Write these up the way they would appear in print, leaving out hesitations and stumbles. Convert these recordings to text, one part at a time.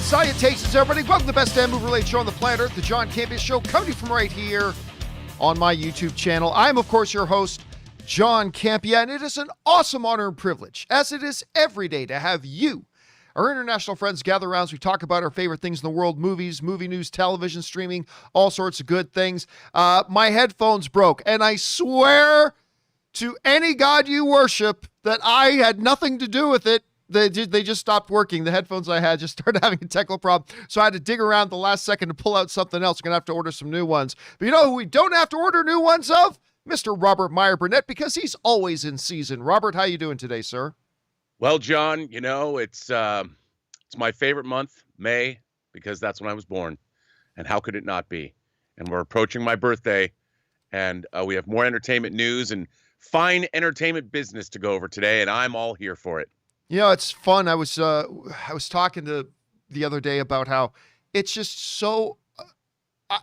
Salutations, everybody. Welcome to the best damn movie-related show on the planet Earth, the John Campea Show, coming to you from right here on my YouTube channel. I am, of course, your host, John Campea, and it is an awesome honor and privilege, as it is every day, to have you, our international friends, gather around as we talk about our favorite things in the world: movies, movie news, television, streaming, all sorts of good things. My headphones broke, and I swear to any god you worship that I had nothing to do with it. They just stopped working. The headphones I had just started having a technical problem, so I had to dig around the last second to pull out something else. We're going to have to order some new ones. But you know who we don't have to order new ones of? Mr. Robert Meyer Burnett, because he's always in season. Robert, how you doing today, sir? Well, John, you know, it's my favorite month, May, because that's when I was born. And how could it not be? And we're approaching my birthday, and we have more entertainment news and fine entertainment business to go over today, and I'm all here for it. You know, it's fun. I was talking to the other day about how it's just so,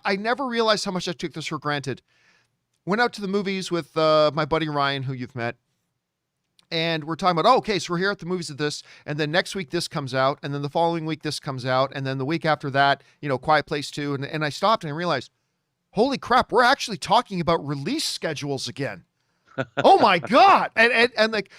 I never realized how much I took this for granted. Went out to the movies with my buddy Ryan, who you've met, and we're talking about, oh, okay, so we're here at the movies at this, and then next week this comes out, and then the following week this comes out, and then the week after that, you know, Quiet Place 2, and I stopped and I realized, holy crap, we're actually talking about release schedules again. Oh my God. And like,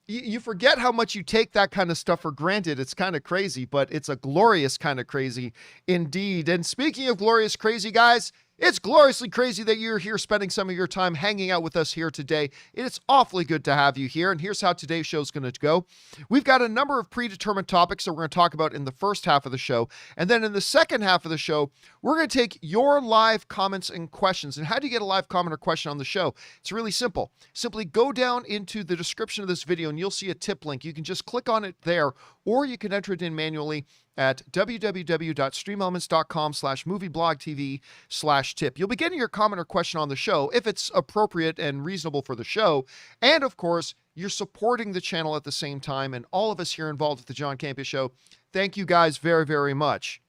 you forget how much you take that kind of stuff for granted. It's kind of crazy, but it's a glorious kind of crazy indeed. And speaking of glorious crazy, guys, it's gloriously crazy that you're here spending some of your time hanging out with us here today. It's awfully good to have you here. And here's how today's show is going to go. We've got a number of predetermined topics that we're going to talk about in the first half of the show. And then in the second half of the show, we're going to take your live comments and questions. And how do you get a live comment or question on the show? It's really simple. Simply go down into the description of this video and you'll see a tip link. You can just click on it there, or you can enter it in manually at www.streamelements.com/movieblogtv/tip. You'll be getting your comment or question on the show if it's appropriate and reasonable for the show. And of course, you're supporting the channel at the same time. And all of us here involved with the John Campea Show, thank you guys very, very much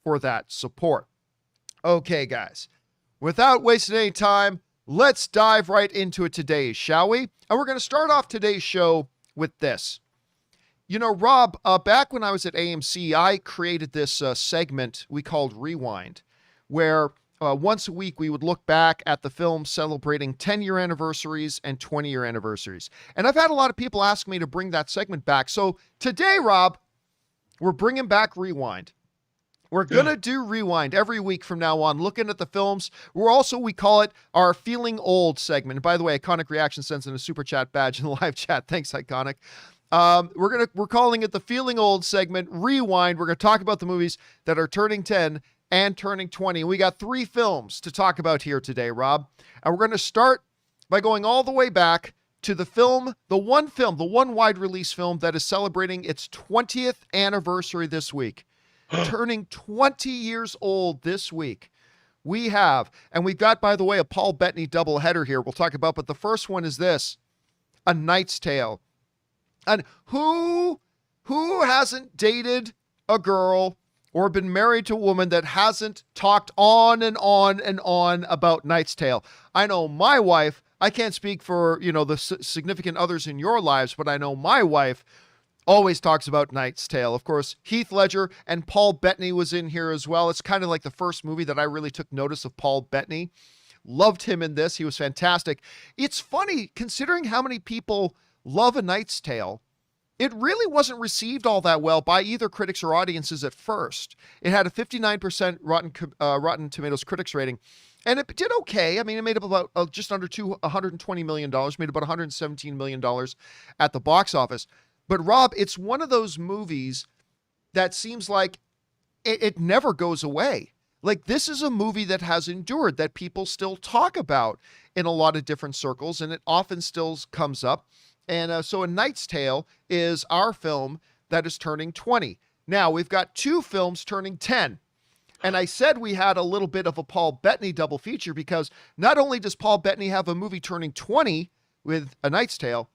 for that support. Okay, guys, without wasting any time, let's dive right into it today, shall we? And we're going to start off today's show with this. You know, Rob, back when I was at AMC, I created this segment we called Rewind, where once a week we would look back at the film celebrating 10-year anniversaries and 20-year anniversaries. And I've had a lot of people ask me to bring that segment back. So today, Rob, we're bringing back Rewind. We're going to do Rewind every week from now on, looking at the films. We call it our Feeling Old segment. And by the way, Iconic Reaction sends in a super chat badge in the live chat. Thanks, Iconic. We're calling it the Feeling Old segment, Rewind. We're going to talk about the movies that are turning 10 and turning 20. We got 3 films to talk about here today, Rob. And we're going to start by going all the way back to the one wide release film that is celebrating its 20th anniversary this week. Turning 20 years old this week. We've got, by the way, a Paul Bettany doubleheader here we'll talk about, but the first one is this, A Knight's Tale. And who hasn't dated a girl or been married to a woman that hasn't talked on and on and on about Knight's Tale? I know my wife, I can't speak for, you know, the significant others in your lives, but I know my wife always talks about Knight's Tale. Of course, Heath Ledger and Paul Bettany was in here as well. It's kind of like the first movie that I really took notice of Paul Bettany. Loved him in this. He was fantastic. It's funny, considering how many people love A Knight's Tale, it really wasn't received all that well by either critics or audiences at first. It had a 59% Rotten Tomatoes critics rating, and it did okay. I mean, it made up about just under $120 million, made about $117 million at the box office. But Rob, it's one of those movies that seems like it never goes away. Like, this is a movie that has endured, that people still talk about in a lot of different circles, and it often still comes up. And so A Knight's Tale is our film that is turning 20. Now, we've got 2 films turning 10. And I said we had a little bit of a Paul Bettany double feature because not only does Paul Bettany have a movie turning 20 with A Knight's Tale,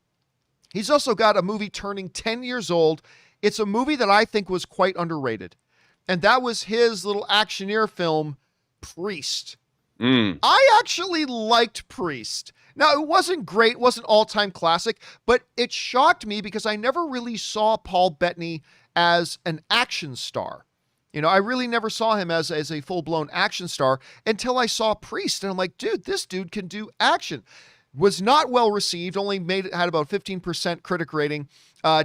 he's also got a movie turning 10 years old. It's a movie that I think was quite underrated. And that was his little actioneer film, Priest. I actually liked Priest. Now, it wasn't great, wasn't all-time classic, but it shocked me because I never really saw Paul Bettany as an action star. You know, I really never saw him as a full-blown action star until I saw Priest, and I'm like, dude, this dude can do action. Was not well received, had about 15% critic rating.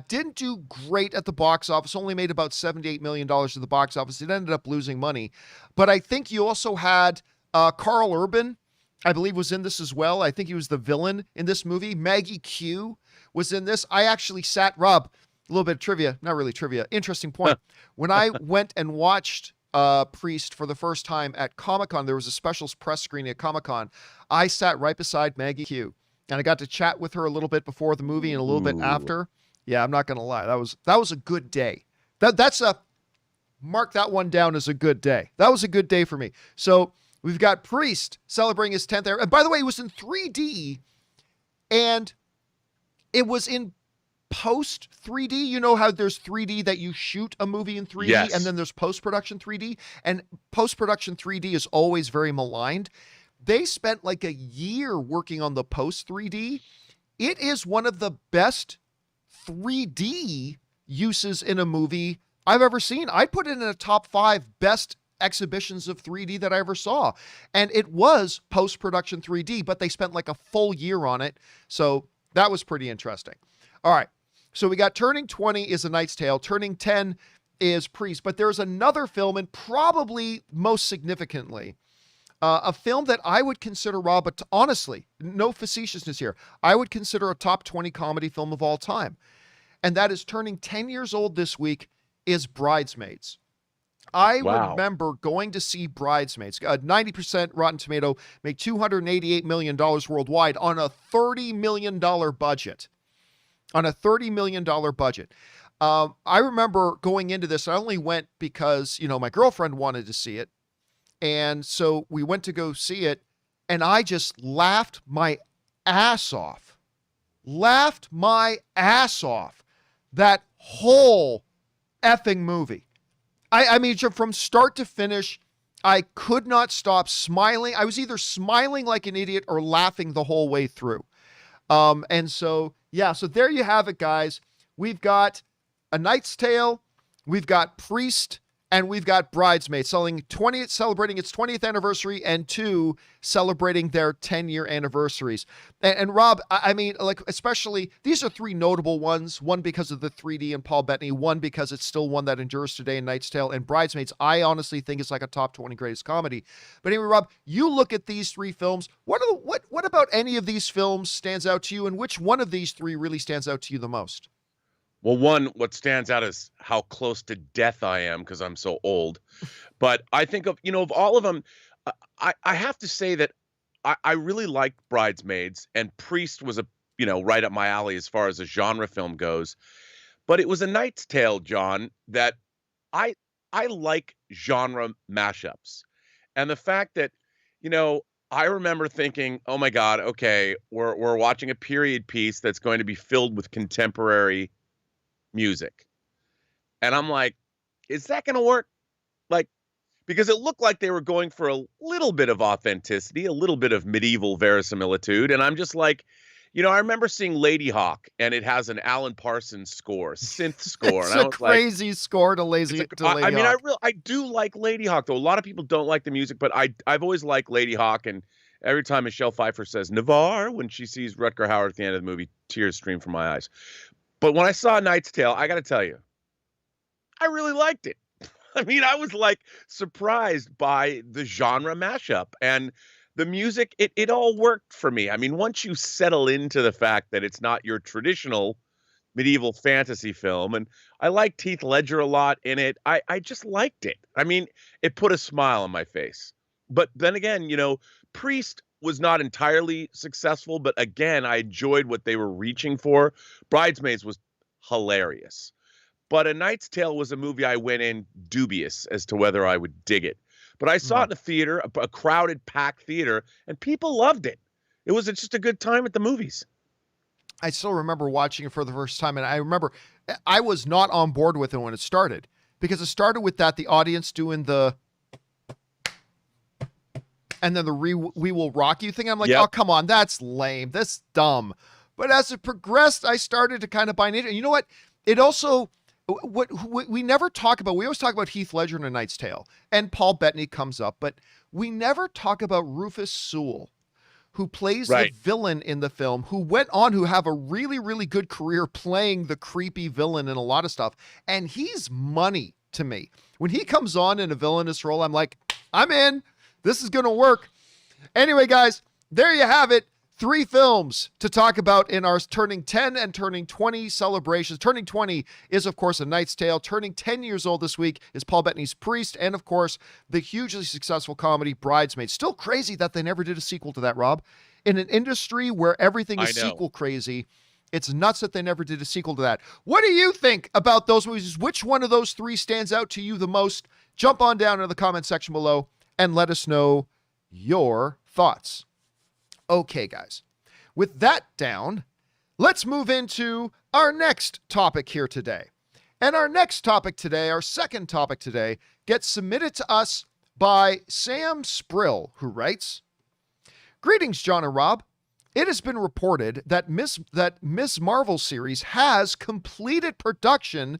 Didn't do great at the box office, only made about $78 million at the box office. It ended up losing money. But I think you also had Carl Urban, I believe, was in this as well. I think he was the villain in this movie. Maggie Q was in this. I actually sat, Rob, a little bit of trivia, not really trivia, interesting point. When I went and watched Priest for the first time at Comic-Con, there was a special press screening at Comic-Con. I sat right beside Maggie Q, and I got to chat with her a little bit before the movie and a little bit after. Yeah, I'm not going to lie. That was a good day. Mark that one down as a good day. That was a good day for me. So we've got Priest celebrating his 10th era. And by the way, it was in 3D, and it was in post 3D. You know how there's 3D that you shoot a movie in 3D, Yes. and then there's post-production 3D, and post-production 3D is always very maligned. They spent like a year working on the post 3D. It is one of the best 3D uses in a movie I've ever seen. I'd put it in a top 5 best exhibitions of 3D that I ever saw. And it was post-production 3D, but they spent like a full year on it. So that was pretty interesting. All right. So we got turning 20 is A Knight's Tale. Turning 10 is Priest. But there's another film, and probably most significantly, a film that I would consider, Rob, but honestly, no facetiousness here, I would consider a top 20 comedy film of all time. And that is turning 10 years old this week, is Bridesmaids. I remember going to see Bridesmaids, 90% Rotten Tomato, made $288 million worldwide on a $30 million budget. On a $30 million budget. I remember going into this, I only went because, you know, my girlfriend wanted to see it. And so we went to go see it, and I just laughed my ass off. Laughed my ass off. That whole effing movie. I mean, from start to finish, I could not stop smiling. I was either smiling like an idiot or laughing the whole way through. And so, yeah, so there you have it, guys. We've got A Knight's Tale, we've got Priest, and we've got Bridesmaids celebrating its 20th anniversary, and 2 celebrating their 10-year anniversaries. And Rob, I mean, like, especially, these are 3 notable ones. One because of the 3D and Paul Bettany. One because it's still one that endures today in Knight's Tale. And Bridesmaids, I honestly think is like a top 20 greatest comedy. But anyway, Rob, you look at these 3 films. What about any of these films stands out to you? And which one of these 3 really stands out to you the most? Well, one, what stands out is how close to death I am because I'm so old. But I think of all of them, I have to say that I really liked Bridesmaids, and Priest was right up my alley as far as a genre film goes. But it was A Knight's Tale, John, that I like genre mashups. And the fact that, I remember thinking, oh my God, okay, we're watching a period piece that's going to be filled with contemporary music. And I'm like, is that going to work? Like, because it looked like they were going for a little bit of authenticity, a little bit of medieval verisimilitude. And I'm just like, I remember seeing Lady Hawk, and it has an Alan Parsons score, synth score. It's and I a was crazy score to Lady Hawk. I mean, I do like Lady Hawk, though. A lot of people don't like the music, but I've always liked Lady Hawk. And every time Michelle Pfeiffer says Navarre when she sees Rutger Hauer at the end of the movie, tears stream from my eyes. But when I saw A Knight's Tale, I got to tell you, I really liked it. I mean, I was like surprised by the genre mashup and the music. It all worked for me. I mean, once you settle into the fact that it's not your traditional medieval fantasy film, and I liked Heath Ledger a lot in it. I just liked it. I mean, it put a smile on my face. But then again, Priest was not entirely successful, but again, I enjoyed what they were reaching for. Bridesmaids was hilarious. But A Knight's Tale was a movie I went in dubious as to whether I would dig it. But I saw it in a theater, a crowded, packed theater, and people loved it. It was just a good time at the movies. I still remember watching it for the first time, and I remember I was not on board with it when it started, because it started with the audience doing the and then the We Will Rock You thing. I'm like, Oh, come on, that's lame. That's dumb. But as it progressed, I started to kind of buy into it. And you know what? It also, what we never talk about, we always talk about Heath Ledger in A Knight's Tale, and Paul Bettany comes up, but we never talk about Rufus Sewell, who plays the villain in the film, who went on to have a really, really good career playing the creepy villain in a lot of stuff. And he's money to me. When he comes on in a villainous role, I'm like, I'm in. This is going to work. Anyway, guys, there you have it. 3 films to talk about in our turning 10 and turning 20 celebrations. Turning 20 is, of course, A Knight's Tale. Turning 10 years old this week is Paul Bettany's Priest. And, of course, the hugely successful comedy Bridesmaids. Still crazy that they never did a sequel to that, Rob. In an industry where everything is sequel crazy, it's nuts that they never did a sequel to that. What do you think about those movies? Which one of those 3 stands out to you the most? Jump on down in the comment section below and let us know your thoughts. Okay, guys, with that down, let's move into our next topic here today. And our next topic today, our second topic today, gets submitted to us by Sam Sprill, who writes, "Greetings, John and Rob. It has been reported that Ms. Marvel series has completed production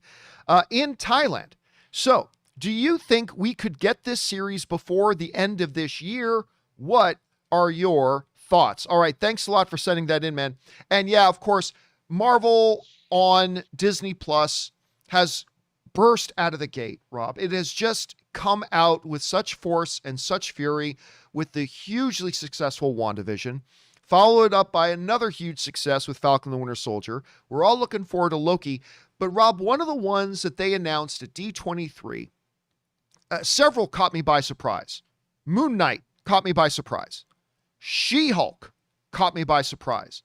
in Thailand. So, do you think we could get this series before the end of this year? What are your thoughts?" All right, thanks a lot for sending that in, man. And yeah, of course, Marvel on Disney Plus has burst out of the gate, Rob. It has just come out with such force and such fury with the hugely successful WandaVision, followed up by another huge success with Falcon the Winter Soldier. We're all looking forward to Loki. But Rob, one of the ones that they announced at D23, several caught me by surprise. Moon Knight caught me by surprise. She-Hulk caught me by surprise.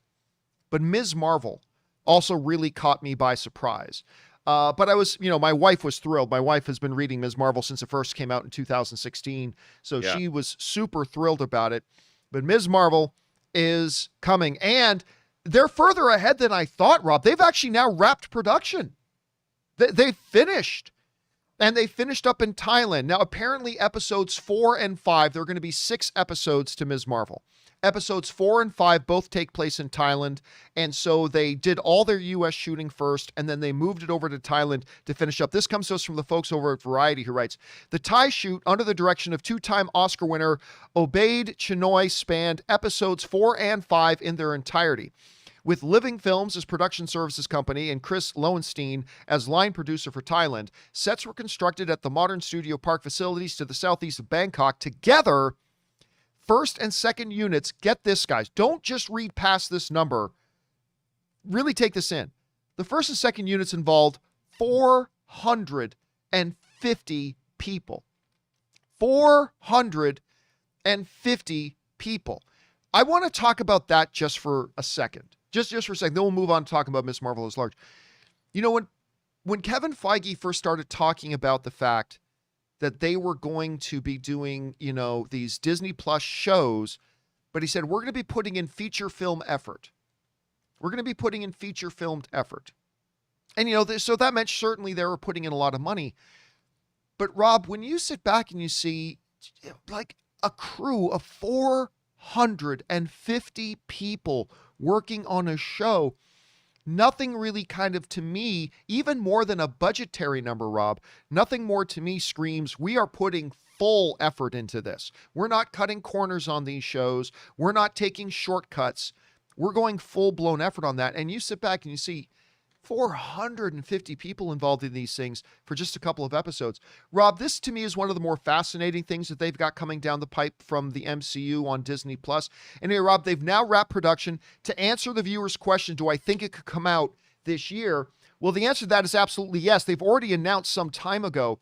But Ms. Marvel also really caught me by surprise. But I was, my wife was thrilled. My wife has been reading Ms. Marvel since it first came out in 2016. So she was super thrilled about it. But Ms. Marvel is coming. And they're further ahead than I thought, Rob. They've actually now wrapped production. They've finished. And they finished up in Thailand. Now, apparently episodes 4 and 5, there are going to be 6 episodes to Ms. Marvel. Episodes 4 and 5 both take place in Thailand. And so they did all their U.S. shooting first, and then they moved it over to Thailand to finish up. This comes to us from the folks over at Variety, who writes, "The Thai shoot, under the direction of 2-time Oscar winner Obaid Chinoy, spanned episodes 4 and 5 in their entirety. With Living Films as production services company and Chris Lowenstein as line producer for Thailand, sets were constructed at the modern Studio Park facilities to the southeast of Bangkok. Together, first and second units, get this, guys, don't just read past this number. Really take this in. The first and second units involved 450 people. 450 people. I want to talk about that just for a second. Just for a second. Then we'll move on to talking about Ms. Marvel as large. When Kevin Feige first started talking about the fact that they were going to be doing, these Disney Plus shows, but he said, we're going to be putting in feature film effort. We're going to be putting in feature filmed effort. And, so that meant certainly they were putting in a lot of money. But Rob, when you sit back and you see like a crew of 450 people working on a show, nothing really kind of, to me, even more than a budgetary number, Rob, nothing more to me screams, we are putting full effort into this. We're not cutting corners on these shows. We're not taking shortcuts. We're going full-blown effort on that. And you sit back and you see 450 people involved in these things for just a couple of episodes. Rob, this to me is one of the more fascinating things that they've got coming down the pipe from the MCU on Disney Plus. Anyway, Rob, they've now wrapped production. To answer the viewer's question, do I think it could come out this year? Well, the answer to that is absolutely yes. They've already announced some time ago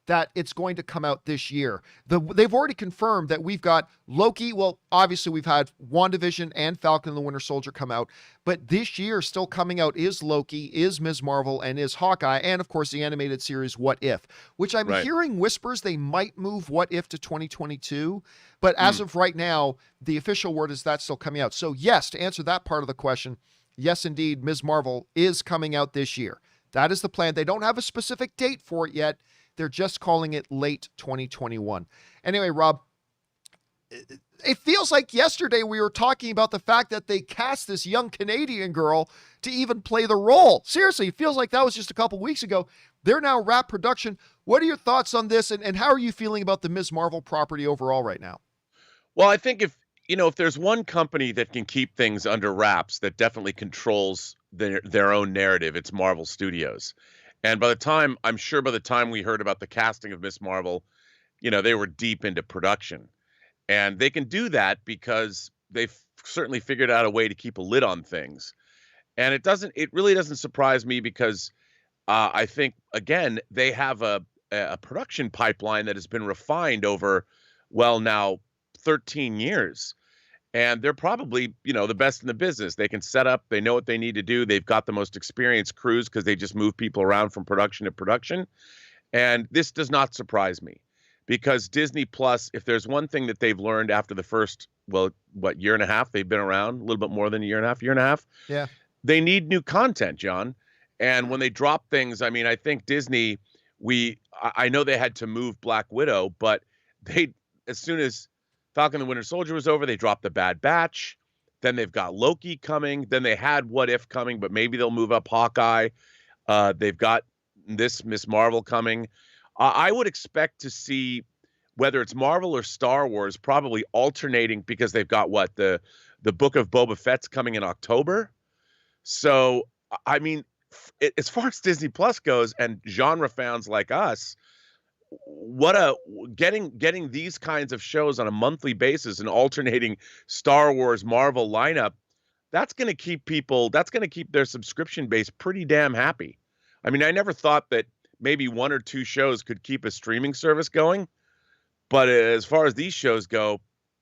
that it's going to come out this year. They've already confirmed that we've got Loki. Well, obviously we've had WandaVision and Falcon and the Winter Soldier come out, but this year still coming out is Loki, is Ms. Marvel, and is Hawkeye, and of course the animated series What If, which I'm hearing whispers they might move What If to 2022, but as of right now, the official word is that's still coming out. So yes, to answer that part of the question, yes indeed, Ms. Marvel is coming out this year. That is the plan. They don't have a specific date for it yet. They're just calling it late 2021. Anyway, Rob, it feels like yesterday we were talking about the fact that they cast this young Canadian girl to even play the role. Seriously, it feels like that was just a couple weeks ago. They're now wrapped production. What are your thoughts on this, and how are you feeling about the Ms. Marvel property overall right now? Well, I think if there's one company that can keep things under wraps that definitely controls their own narrative, it's Marvel Studios. And I'm sure by the time we heard about the casting of Miss Marvel, they were deep into production. And they can do that because they've certainly figured out a way to keep a lid on things. And it really doesn't surprise me because I think, again, they have a production pipeline that has been refined over, well, now 13 years. And they're probably, the best in the business. They can set up, they know what they need to do. They've got the most experienced crews because they just move people around from production to production. And this does not surprise me because Disney Plus, if there's one thing that they've learned after the first, year and a half, they've been around, a little bit more than year and a half. Yeah. They need new content, John. And when they drop things, I mean, I think Disney, I know they had to move Black Widow, but as soon as Falcon and the Winter Soldier was over, they dropped the Bad Batch. Then they've got Loki coming. Then they had What If coming, but maybe they'll move up Hawkeye. They've got this Miss Marvel coming. I would expect to see, whether it's Marvel or Star Wars, probably alternating because they've got the Book of Boba Fett's coming in October. So, I mean, as far as Disney Plus goes and genre fans like us, getting these kinds of shows on a monthly basis and alternating Star Wars Marvel lineup, that's going to keep their subscription base pretty damn happy. I mean, I never thought that maybe one or two shows could keep a streaming service going, but as far as these shows go,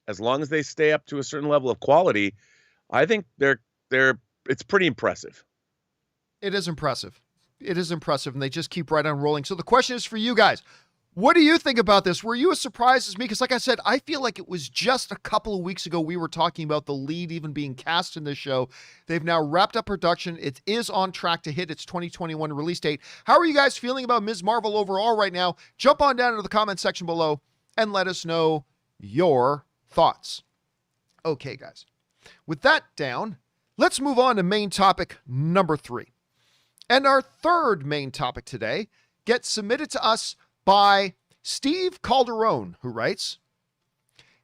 as long as they stay up to a certain level of quality, I think it's pretty impressive. It is impressive. It is impressive, and they just keep right on rolling. So the question is for you guys. What do you think about this? Were you as surprised as me? Because like I said, I feel like it was just a couple of weeks ago we were talking about the lead even being cast in this show. They've now wrapped up production. It is on track to hit its 2021 release date. How are you guys feeling about Ms. Marvel overall right now? Jump on down into the comment section below and let us know your thoughts. Okay, guys. With that down, let's move on to main topic number 3. And our third main topic today gets submitted to us by Steve Calderon, who writes,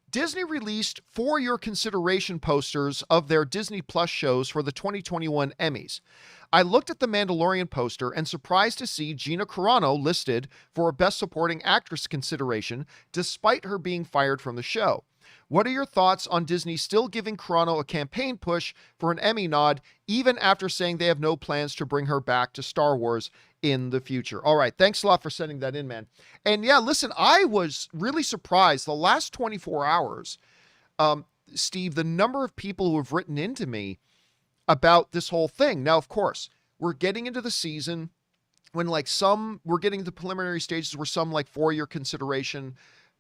Disney released For Your Consideration posters of their Disney Plus shows for the 2021 Emmys. I looked at the Mandalorian poster and surprised to see Gina Carano listed for a Best Supporting Actress consideration, despite her being fired from the show. What are your thoughts on Disney still giving Carano a campaign push for an Emmy nod, even after saying they have no plans to bring her back to Star Wars in the future? All right. Thanks a lot for sending that in, man. And yeah, listen, I was really surprised the last 24 hours, Steve, the number of people who have written into me about this whole thing. Now, of course, we're getting into the season when we're getting to the preliminary stages where some For Your Consideration,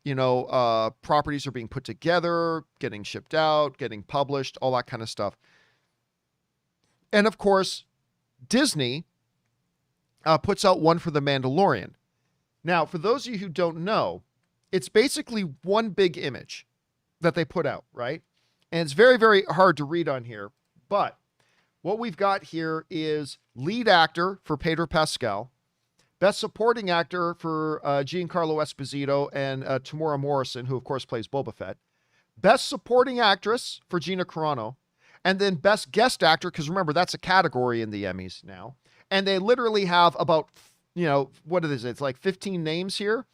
properties are being put together, getting shipped out, getting published, all that kind of stuff. And of course, Disney puts out one for The Mandalorian. Now, for those of you who don't know, it's basically one big image that they put out, right? And it's very, very hard to read on here. But what we've got here is lead actor for Pedro Pascal, Best Supporting Actor for Giancarlo Esposito and Tamora Morrison, who of course plays Boba Fett. Best Supporting Actress for Gina Carano. And then Best Guest Actor, because remember, that's a category in the Emmys now. And they literally have about, what is it? It's like 15 names here,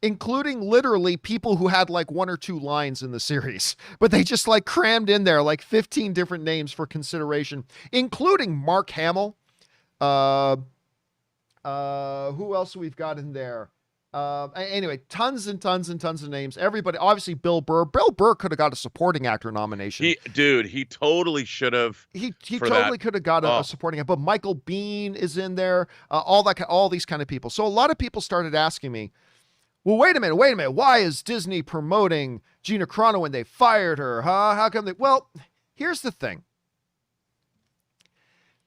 including literally people who had one or two lines in the series. But they just crammed in there 15 different names for consideration, including Mark Hamill. Who else we've got in there? Anyway, tons and tons and tons of names. Everybody, obviously Bill Burr. Bill Burr could have got a supporting actor nomination. He totally should have. He totally could have got a supporting actor. But Michael Biehn is in there. All these kind of people. So a lot of people started asking me, well, wait a minute. Why is Disney promoting Gina Carano when they fired her? Huh? How come they? Well, here's the thing.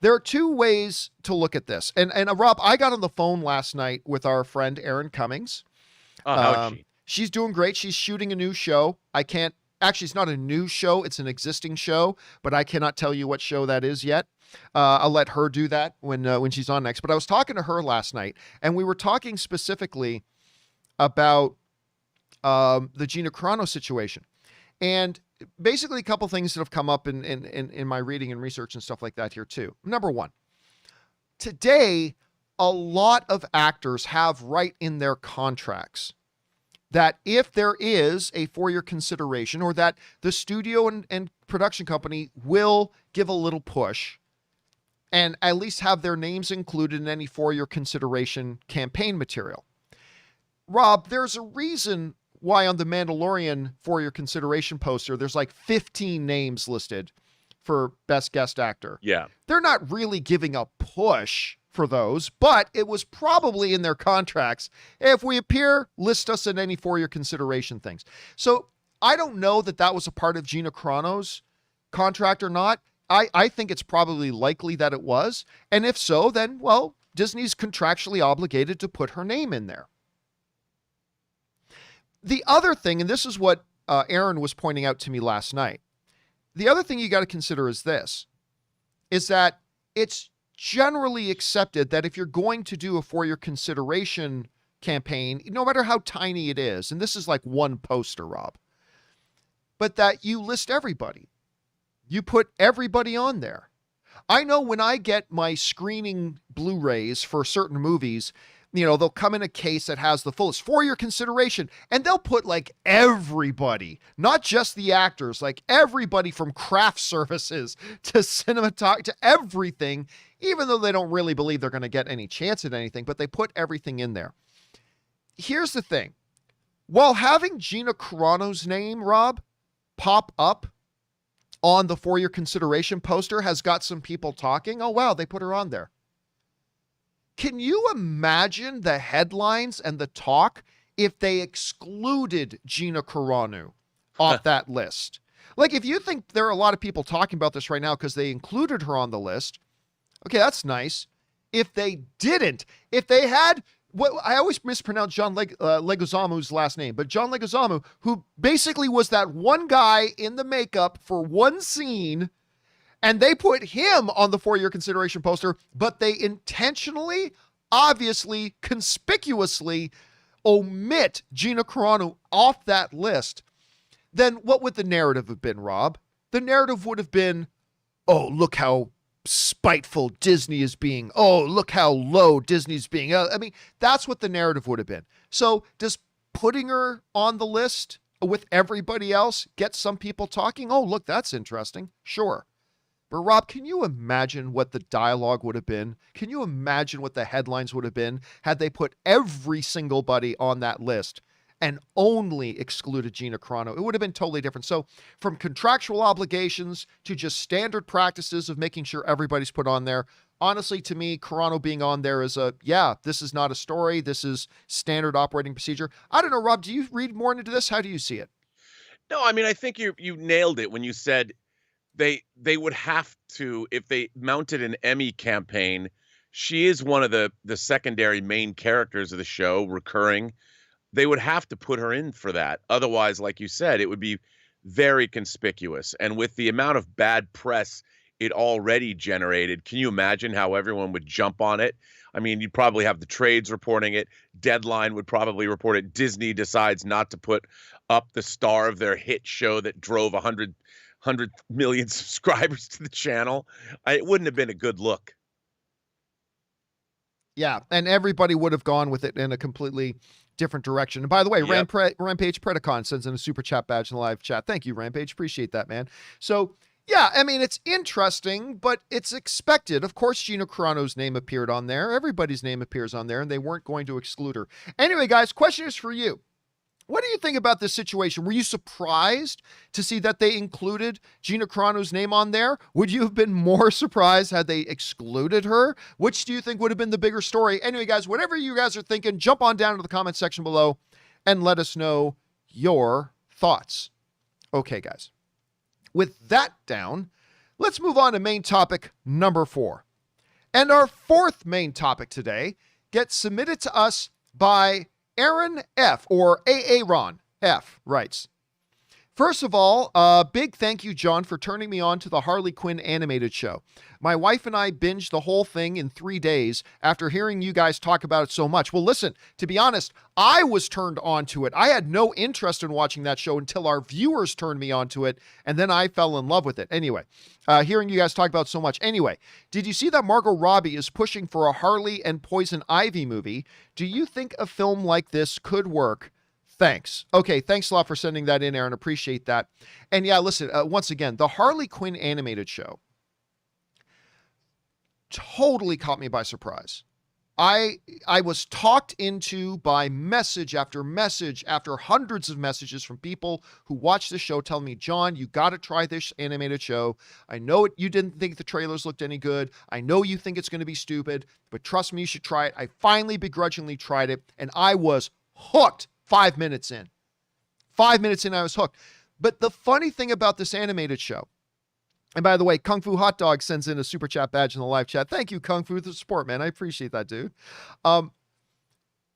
There are two ways to look at this. And Rob, I got on the phone last night with our friend Erin Cummings. Oh, how is she? She's doing great. She's shooting a new show. Actually, it's not a new show. It's an existing show, but I cannot tell you what show that is yet. I'll let her do that when she's on next. But I was talking to her last night, and we were talking specifically about the Gina Carano situation. And basically a couple things that have come up in my reading and research and stuff like that here too. Number one, today, a lot of actors have right in their contracts that if there is a 4-year consideration, or that the studio and production company will give a little push and at least have their names included in any 4-year consideration campaign material. Rob, there's a reason why on the Mandalorian 4-year consideration poster, there's like 15 names listed for best guest actor. Yeah. They're not really giving a push for those, but it was probably in their contracts. If we appear, list us in any 4-year consideration things. So I don't know that that was a part of Gina Carano's contract or not. I think it's probably likely that it was. And if so, then, well, Disney's contractually obligated to put her name in there. The other thing, and this is what Aaron was pointing out to me last night. The other thing you got to consider is this, is that it's generally accepted that if you're going to do a 4-year consideration campaign, no matter how tiny it is, and this is like one poster, Rob, but that you list everybody. You put everybody on there. I know when I get my screening Blu-rays for certain movies, you know, they'll come in a case that has the fullest 4-year consideration, and they'll put like everybody, not just the actors, like everybody from craft services to cinematography to everything, even though they don't really believe they're going to get any chance at anything, but they put everything in there. Here's the thing. While having Gina Carano's name, Rob, pop up on the 4-year consideration poster has got some people talking, oh, wow, they put her on there. Can you imagine the headlines and the talk if they excluded Gina Carano off that list? Like, if you think there are a lot of people talking about this right now because they included her on the list, okay, that's nice. If they didn't, if they had, what I always mispronounce John Leguizamo's last name, but John Leguizamo, who basically was that one guy in the makeup for one scene, and they put him on the 4-year consideration poster, but they intentionally, obviously, conspicuously omit Gina Carano off that list, then what would the narrative have been, Rob? The narrative would have been, oh, look how spiteful Disney is being. Oh, look how low Disney's being. I mean, that's what the narrative would have been. So does putting her on the list with everybody else get some people talking? Oh, look, that's interesting. Sure. But Rob, can you imagine what the dialogue would have been? Can you imagine what the headlines would have been had they put every single buddy on that list and only excluded Gina Carano? It would have been totally different. So from contractual obligations to just standard practices of making sure everybody's put on there, honestly, to me, Carano being on there is this is not a story. This is standard operating procedure. I don't know, Rob, do you read more into this? How do you see it? No, I mean, I think you nailed it when you said they would have to, if they mounted an Emmy campaign. She is one of the secondary main characters of the show, recurring. They would have to put her in for that. Otherwise, like you said, it would be very conspicuous. And with the amount of bad press it already generated, can you imagine how everyone would jump on it? I mean, you'd probably have the trades reporting it. Deadline would probably report it. Disney decides not to put up the star of their hit show that drove 100 million subscribers to the channel. It wouldn't have been a good look. Yeah, and everybody would have gone with it in a completely different direction. And by the way, Yep. Rampage Predacon sends in a super chat badge in the live chat. Thank you, Rampage. Appreciate that, man. So, yeah, I mean, it's interesting, but it's expected. Of course, Gina Carano's name appeared on there. Everybody's name appears on there, and they weren't going to exclude her. Anyway, guys, question is for you. What do you think about this situation? Were you surprised to see that they included Gina Carano's name on there? Would you have been more surprised had they excluded her? Which do you think would have been the bigger story? Anyway, guys, whatever you guys are thinking, jump on down to the comment section below and let us know your thoughts. Okay, guys. With that down, let's move on to main topic number 4. And our fourth main topic today gets submitted to us by Aaron F., or Aaron F., writes, First of all, big thank you, John, for turning me on to the Harley Quinn animated show. My wife and I binged the whole thing in 3 days after hearing you guys talk about it so much. Well, listen, to be honest, I was turned on to it. I had no interest in watching that show until our viewers turned me on to it, and then I fell in love with it. Anyway, hearing you guys talk about it so much. Anyway, did you see that Margot Robbie is pushing for a Harley and Poison Ivy movie? Do you think a film like this could work? Thanks. Okay, thanks a lot for sending that in, Aaron. Appreciate that. And yeah, listen, once again, the Harley Quinn animated show totally caught me by surprise. I was talked into by message after message after hundreds of messages from people who watched the show telling me, John, you got to try this animated show. I know you didn't think the trailers looked any good. I know you think it's going to be stupid, but trust me, you should try it. I finally begrudgingly tried it, and I was hooked 5 minutes in. 5 minutes in, I was hooked. But the funny thing about this animated show, and by the way, Kung Fu Hot Dog sends in a super chat badge in the live chat. Thank you, Kung Fu, for the support, man. I appreciate that, dude. One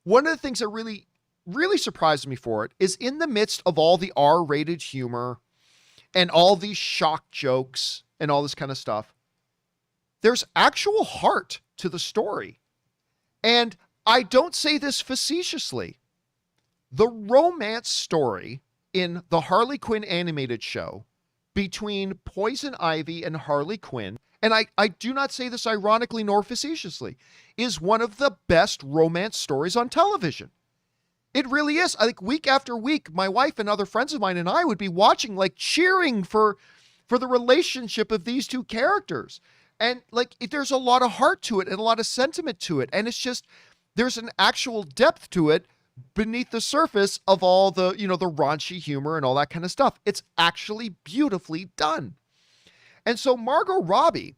of the things that really, really surprised me for it is in the midst of all the R-rated humor and all these shock jokes and all this kind of stuff, there's actual heart to the story. And I don't say this facetiously. The romance story in the Harley Quinn animated show between Poison Ivy and Harley Quinn, and I do not say this ironically nor facetiously, is one of the best romance stories on television. It really is. I think week after week, my wife and other friends of mine and I would be watching, like cheering for the relationship of these two characters. And like, there's a lot of heart to it and a lot of sentiment to it. And it's just, there's an actual depth to it beneath the surface of all the, the raunchy humor and all that kind of stuff. It's actually beautifully done. And so Margot Robbie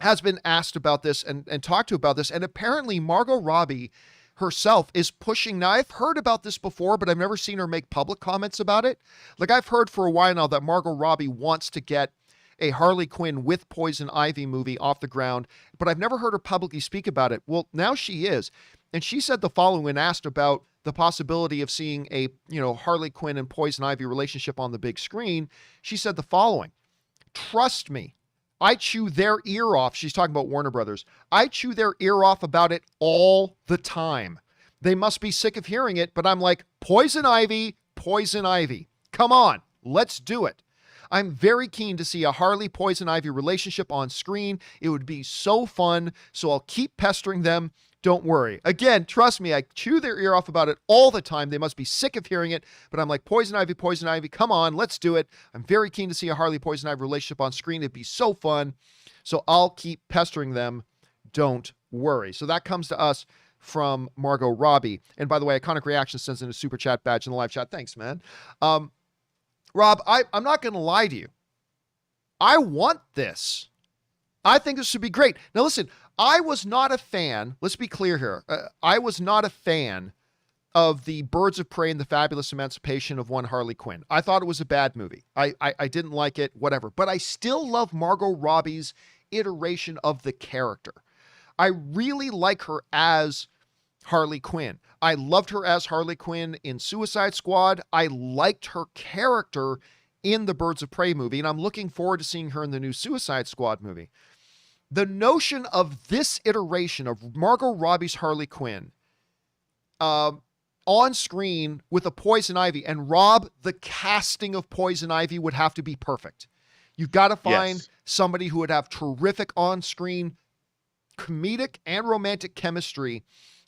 has been asked about this and talked to about this. And apparently Margot Robbie herself is pushing. Now, I've heard about this before, but I've never seen her make public comments about it. Like, I've heard for a while now that Margot Robbie wants to get a Harley Quinn with Poison Ivy movie off the ground, but I've never heard her publicly speak about it. Well, now she is. And she said the following when asked about the possibility of seeing a, Harley Quinn and Poison Ivy relationship on the big screen. She said the following: trust me, I chew their ear off. She's talking about Warner Brothers. I chew their ear off about it all the time. They must be sick of hearing it, but I'm like, Poison Ivy, Poison Ivy. Come on, let's do it. I'm very keen to see a Harley Poison Ivy relationship on screen. It would be so fun. So I'll keep pestering them. Don't worry. Again, trust me, I chew their ear off about it all the time. They must be sick of hearing it, but I'm like, Poison Ivy, come on, let's do it. I'm very keen to see a Harley Poison Ivy relationship on screen. It'd be so fun. So I'll keep pestering them. Don't worry. So that comes to us from Margot Robbie. And by the way, Iconic Reaction sends in a super chat badge in the live chat. Thanks, man. Rob, I'm not going to lie to you. I want this. I think this would be great. Now, listen, I was not a fan. Let's be clear here. I was not a fan of the Birds of Prey and the Fabulous Emancipation of One Harley Quinn. I thought it was a bad movie. I didn't like it, whatever. But I still love Margot Robbie's iteration of the character. I really like her as Harley Quinn. I loved her as Harley Quinn in Suicide Squad. I liked her character in the Birds of Prey movie, and I'm looking forward to seeing her in the new Suicide Squad movie. The notion of this iteration of Margot Robbie's Harley Quinn on screen with a Poison Ivy, and Rob, the casting of Poison Ivy would have to be perfect. You've got to find somebody who would have terrific on-screen comedic and romantic chemistry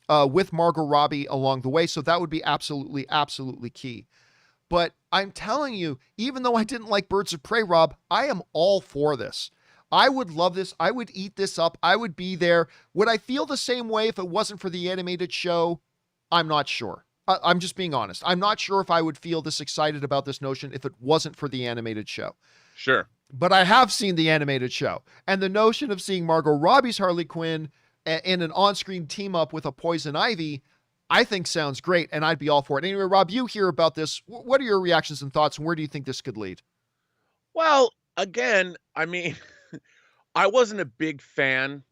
with Margot Robbie along the way. So that would be absolutely, absolutely key. But I'm telling you, even though I didn't like Birds of Prey, Rob, I am all for this. I would love this. I would eat this up. I would be there. Would I feel the same way if it wasn't for the animated show? I'm not sure. I'm just being honest. I'm not sure if I would feel this excited about this notion if it wasn't for the animated show. Sure. But I have seen the animated show. And the notion of seeing Margot Robbie's Harley Quinn in an on-screen team up with a Poison Ivy, I think sounds great, and I'd be all for it. Anyway, Rob, you hear about this. What are your reactions and thoughts, and where do you think this could lead? Well, again, I mean, I wasn't a big fan,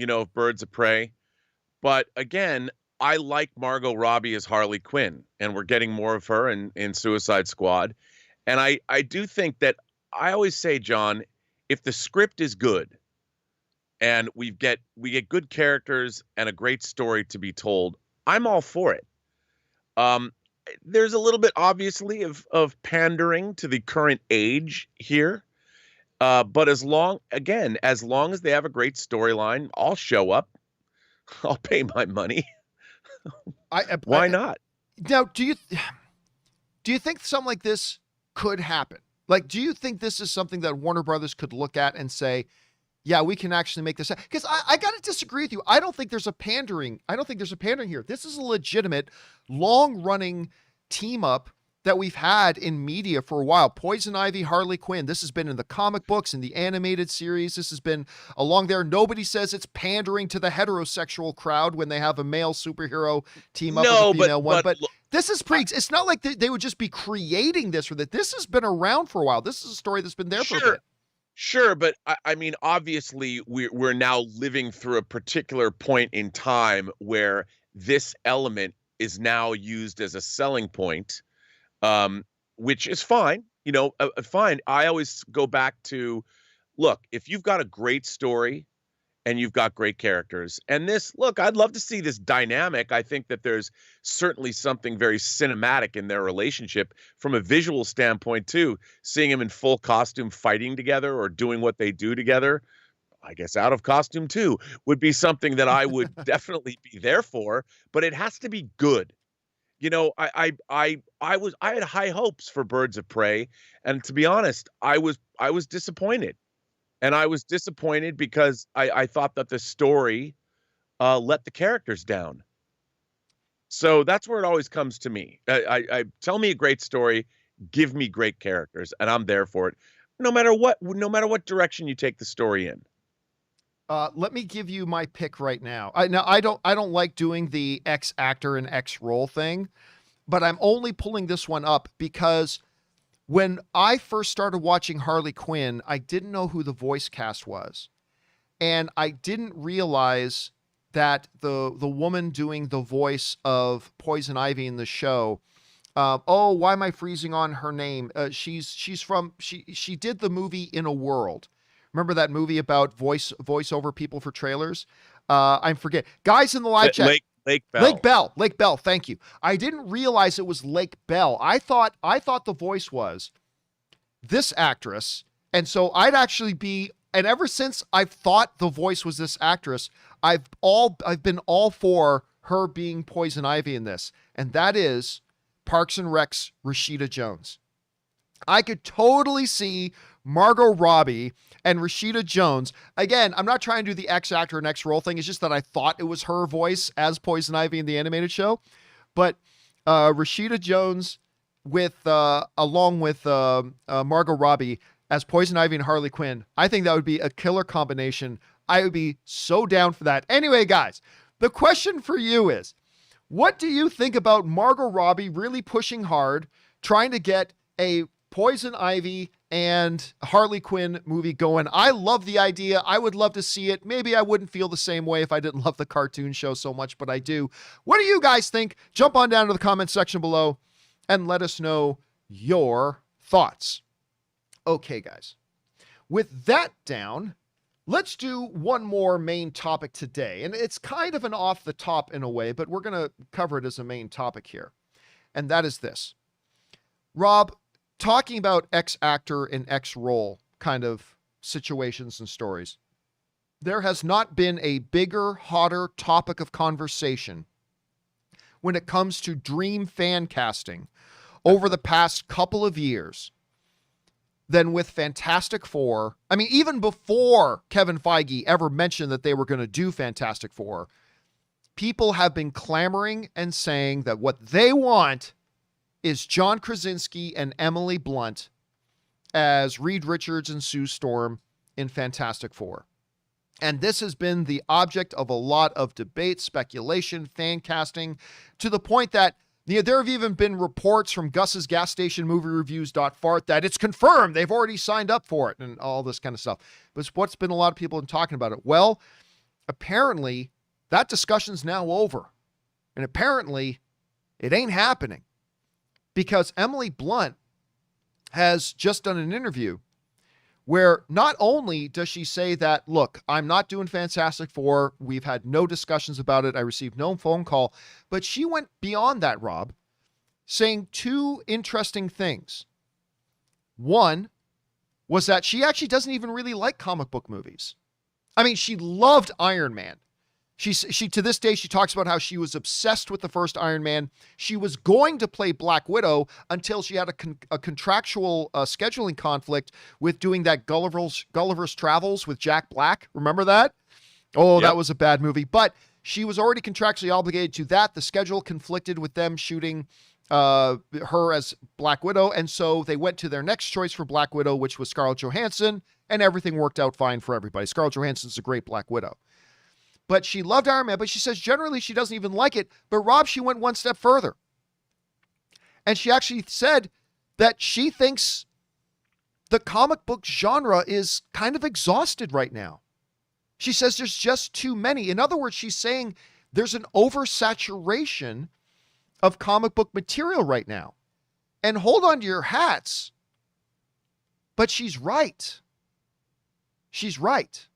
of Birds of Prey. But again, I like Margot Robbie as Harley Quinn, and we're getting more of her in Suicide Squad. And I do think that I always say, John, if the script is good and we get good characters and a great story to be told, I'm all for it. Um, there's a little bit obviously of pandering to the current age here. But as long as they have a great storyline, I'll show up. I'll pay my money. Why not? Now, do you think something like this could happen? Like, do you think this is something that Warner Brothers could look at and say, yeah, we can actually make this? Because I got to disagree with you. I don't think there's a pandering. I don't think there's a pandering here. This is a legitimate, long-running team up that we've had in media for a while. Poison Ivy, Harley Quinn. This has been in the comic books, in the animated series. This has been along there. Nobody says it's pandering to the heterosexual crowd when they have a male superhero team up with a female one. But this is it's not like they would just be creating this or that. This has been around for a while. This is a story that's been there for a bit. Sure, but I mean, obviously, we're now living through a particular point in time where this element is now used as a selling point. Which is fine, fine. I always go back to, look, if you've got a great story and you've got great characters, and I'd love to see this dynamic. I think that there's certainly something very cinematic in their relationship from a visual standpoint too, seeing them in full costume fighting together or doing what they do together. I guess out of costume too would be something that I would definitely be there for, but it has to be good. I had high hopes for Birds of Prey, and to be honest, I was disappointed, and I was disappointed because I thought that the story let the characters down. So that's where it always comes to me. I tell me a great story, give me great characters, and I'm there for it, no matter what direction you take the story in. Let me give you my pick right now. I don't like doing the X actor and X role thing, but I'm only pulling this one up because when I first started watching Harley Quinn, I didn't know who the voice cast was. And I didn't realize that the woman doing the voice of Poison Ivy in the show, why am I freezing on her name? She did the movie In a World. Remember that movie about voiceover people for trailers? I forget. Guys in the live chat. Lake Bell. Lake Bell. Thank you. I didn't realize it was Lake Bell. I thought the voice was this actress. And so I'd actually be, and ever since I've thought the voice was this actress, I've been all for her being Poison Ivy in this. And that is Parks and Rec's Rashida Jones. I could totally see Margot Robbie and Rashida Jones. Again, I'm not trying to do the X actor and X role thing. It's just that I thought it was her voice as Poison Ivy in the animated show. But Rashida Jones along with Margot Robbie as Poison Ivy and Harley Quinn, I think that would be a killer combination. I would be so down for that. Anyway, guys, the question for you is, what do you think about Margot Robbie really pushing hard, trying to get a Poison Ivy and Harley Quinn movie going? I love the idea. I would love to see it. Maybe I wouldn't feel the same way if I didn't love the cartoon show so much, but I do. What do you guys think? Jump on down to the comment section below and let us know your thoughts. Okay, guys. With that down, let's do one more main topic today. And it's kind of an off the top in a way, but we're going to cover it as a main topic here. And that is this. Rob, talking about X actor and X role kind of situations and stories, there has not been a bigger, hotter topic of conversation when it comes to dream fan casting over the past couple of years than with Fantastic Four. I mean, even before Kevin Feige ever mentioned that they were going to do Fantastic Four, people have been clamoring and saying that what they want is John Krasinski and Emily Blunt as Reed Richards and Sue Storm in Fantastic Four. And this has been the object of a lot of debate, speculation, fan casting, to the point that there have even been reports from Gus's gas station movie reviews.fart that it's confirmed they've already signed up for it and all this kind of stuff. But what's been a lot of people talking about it? Well, apparently that discussion's now over. And apparently it ain't happening because Emily Blunt has just done an interview where not only does she say that, look, I'm not doing Fantastic Four. We've had no discussions about it. I received no phone call. But she went beyond that, Rob, saying two interesting things. One was that she actually doesn't even really like comic book movies. I mean, she loved Iron Man. She to this day, she talks about how she was obsessed with the first Iron Man. She was going to play Black Widow until she had a contractual scheduling conflict with doing that Gulliver's Travels with Jack Black. Remember that? Oh, yep. That was a bad movie. But she was already contractually obligated to that. The schedule conflicted with them shooting her as Black Widow. And so they went to their next choice for Black Widow, which was Scarlett Johansson. And everything worked out fine for everybody. Scarlett Johansson's a great Black Widow. But she loved Iron Man, but she says generally she doesn't even like it. But Rob, she went one step further. And she actually said that she thinks the comic book genre is kind of exhausted right now. She says there's just too many. In other words, she's saying there's an oversaturation of comic book material right now. And hold on to your hats. But she's right. She's right.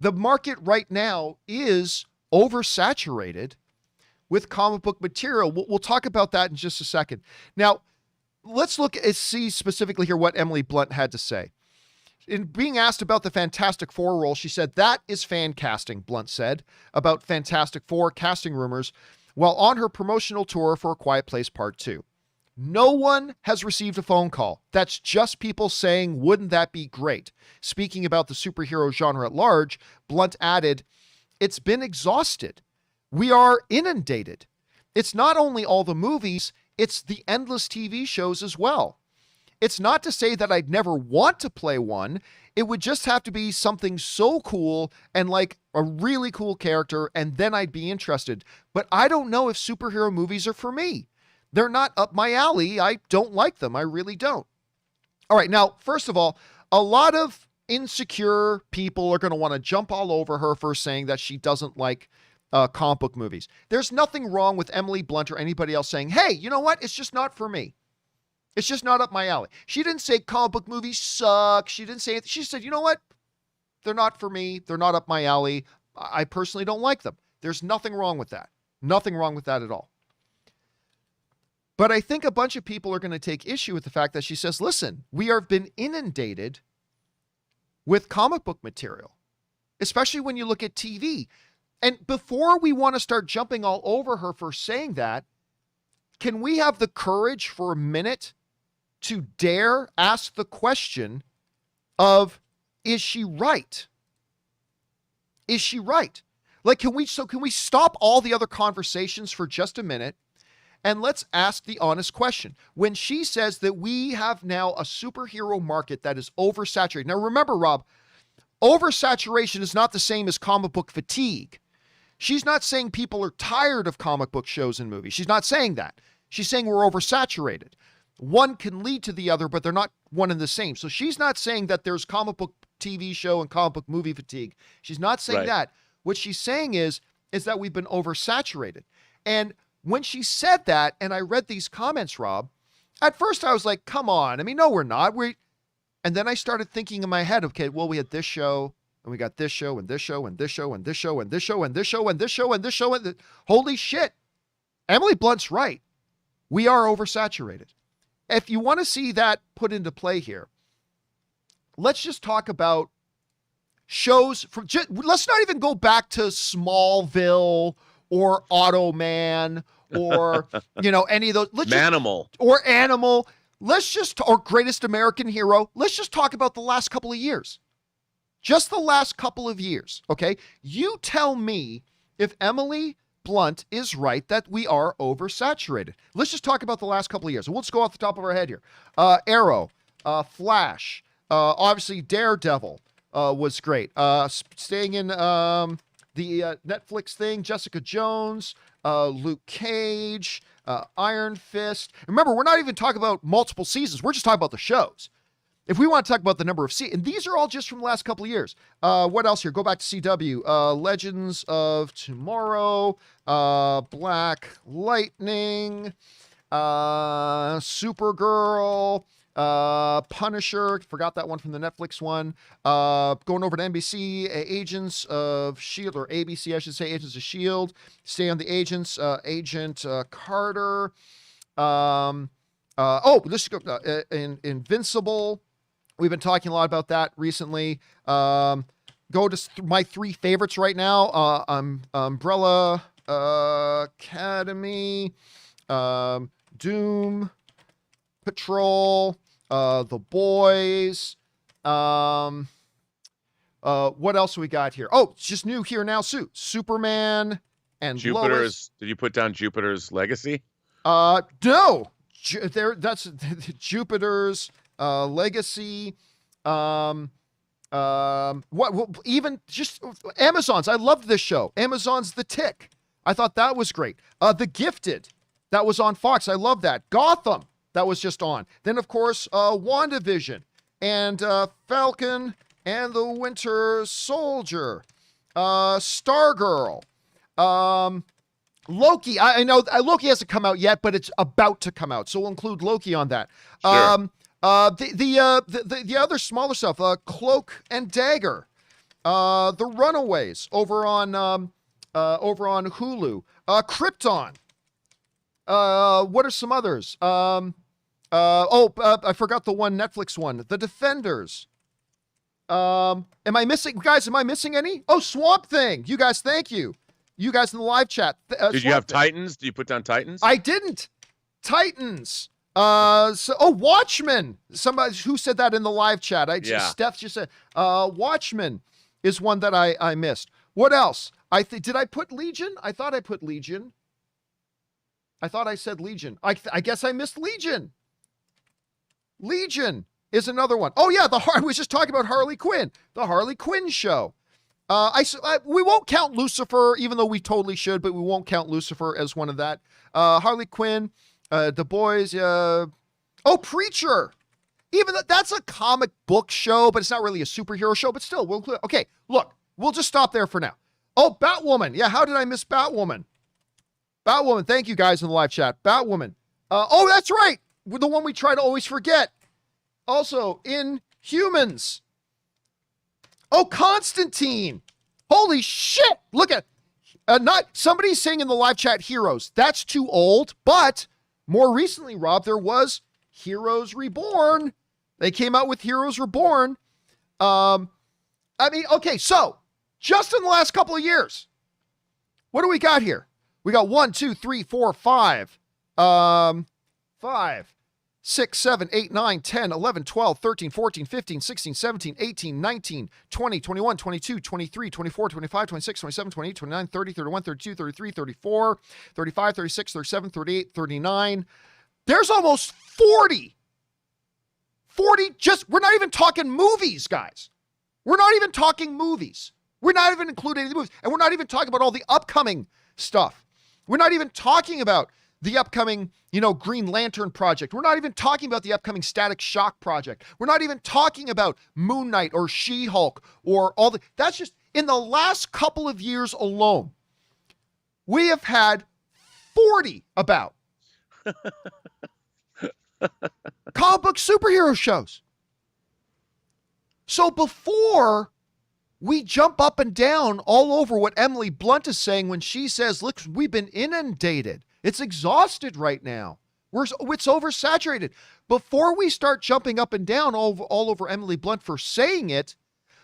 The market right now is oversaturated with comic book material. We'll talk about that in just a second. Now, let's look and see specifically here what Emily Blunt had to say. In being asked about the Fantastic Four role, she said, "That is fan casting," Blunt said about Fantastic Four casting rumors while on her promotional tour for A Quiet Place Part 2. No one has received a phone call. That's just people saying, wouldn't that be great? Speaking about the superhero genre at large, Blunt added, "It's been exhausted. We are inundated. It's not only all the movies, it's the endless TV shows as well. It's not to say that I'd never want to play one. It would just have to be something so cool and like a really cool character, and then I'd be interested. But I don't know if superhero movies are for me. They're not up my alley. I don't like them. I really don't." All right. Now, first of all, a lot of insecure people are going to want to jump all over her for saying that she doesn't like comic book movies. There's nothing wrong with Emily Blunt or anybody else saying, hey, you know what? It's just not for me. It's just not up my alley. She didn't say comic book movies suck. She didn't say it. She said, you know what? They're not for me. They're not up my alley. I personally don't like them. There's nothing wrong with that. Nothing wrong with that at all. But I think a bunch of people are going to take issue with the fact that she says, listen, we have been inundated with comic book material, especially when you look at TV. And before we want to start jumping all over her for saying that, can we have the courage for a minute to dare ask the question of, is she right? Is she right? Like, can we stop all the other conversations for just a minute? And let's ask the honest question. When she says that we have now a superhero market that is oversaturated. Now, remember, Rob, oversaturation is not the same as comic book fatigue. She's not saying people are tired of comic book shows and movies. She's not saying that. She's saying we're oversaturated. One can lead to the other, but they're not one and the same. So she's not saying that there's comic book TV show and comic book movie fatigue. She's not saying that. What she's saying is that we've been oversaturated. And when she said that, and I read these comments, Rob, at first I was like, come on. I mean, no, we're not. And then I started thinking in my head, okay, well, we had this show, and we got this show, and this show, and this show, and this show, and this show, and this show, and this show, and this show, and holy shit. Emily Blunt's right. We are oversaturated. If you want to see that put into play here, let's just talk about shows from, let's not even go back to Smallville or Automan or, any of those. Manimal. Or Animal. Or Greatest American Hero. Let's just talk about the last couple of years. Just the last couple of years, okay? You tell me if Emily Blunt is right that we are oversaturated. Let's just talk about the last couple of years. We'll just go off the top of our head here. Arrow, Flash, obviously Daredevil was great. Staying in the Netflix thing, Jessica Jones, Luke Cage, Iron Fist. Remember, we're not even talking about multiple seasons. We're just talking about the shows. If we want to talk about the number of seasons, and these are all just from the last couple of years. What else here? Go back to CW. Legends of Tomorrow, Black Lightning, Supergirl, Punisher, forgot that one from the Netflix one. Going over to NBC, Agents of S.H.I.E.L.D., or ABC, I should say, Agents of S.H.I.E.L.D. Stay on the Agents, Agent Carter. Let's go, Invincible. We've been talking a lot about that recently. Go to my three favorites right now. Umbrella Academy, Doom Patrol, The Boys. What else we got here? Oh, it's just new here now. Superman and Jupiter's. Lois. Did you put down Jupiter's Legacy? No. That's Jupiter's Legacy. Even just Amazon's. I loved this show. Amazon's The Tick. I thought that was great. The Gifted, that was on Fox. I love that. Gotham, that was just on. Then, of course, WandaVision and Falcon and the Winter Soldier. Stargirl. Loki. I know Loki hasn't come out yet, but it's about to come out, so we'll include Loki on that. Sure. The other smaller stuff, Cloak and Dagger, The Runaways over on Hulu, Krypton. What are some others? I forgot the one Netflix one, The Defenders. Am I missing, guys? Am I missing any? Oh, Swamp Thing. You guys, thank you. You guys in the live chat. Did you have Titans? Did you put down Titans? I didn't. Titans. Watchmen. Somebody who said that in the live chat. Steph just said, Watchmen is one that I missed. What else? Did I put Legion? I thought I put Legion. I thought I said Legion. I guess I missed Legion. Legion is another one. Oh yeah, I was just talking about Harley Quinn. The Harley Quinn show. We won't count Lucifer, even though we totally should, but we won't count Lucifer as one of that. Harley Quinn, The Boys, Preacher. Even that's a comic book show, but it's not really a superhero show, but still, okay, look, we'll just stop there for now. Oh, Batwoman. Yeah, how did I miss Batwoman? Batwoman, thank you guys in the live chat. Batwoman. That's right. The one we try to always forget. Also, Inhumans. Oh, Constantine. Holy shit. Look at, somebody's saying in the live chat, Heroes. That's too old, but more recently, Rob, there was Heroes Reborn. They came out with Heroes Reborn. So just in the last couple of years, what do we got here? We got 1, 2, 3, 4, 5. 5, 6, 7, 8, 9, 10, 11, 12, 13, 14, 15, 16, 17, 18, 19, 20, 21, 22, 23, 24, 25, 26, 27, 28, 29, 30, 31, 32, 33, 34, 35, 36, 37, 38, 39. There's almost 40. 40, we're not even talking movies, guys. We're not even talking movies. We're not even including the movies. And we're not even talking about all the upcoming stuff. We're not even talking about the upcoming, Green Lantern project. We're not even talking about the upcoming Static Shock project. We're not even talking about Moon Knight or She-Hulk or that's just in the last couple of years alone. We have had 40 about comic book superhero shows. So before we jump up and down all over what Emily Blunt is saying when she says, look, we've been inundated. It's exhausted right now. It's oversaturated. Before we start jumping up and down all over Emily Blunt for saying it,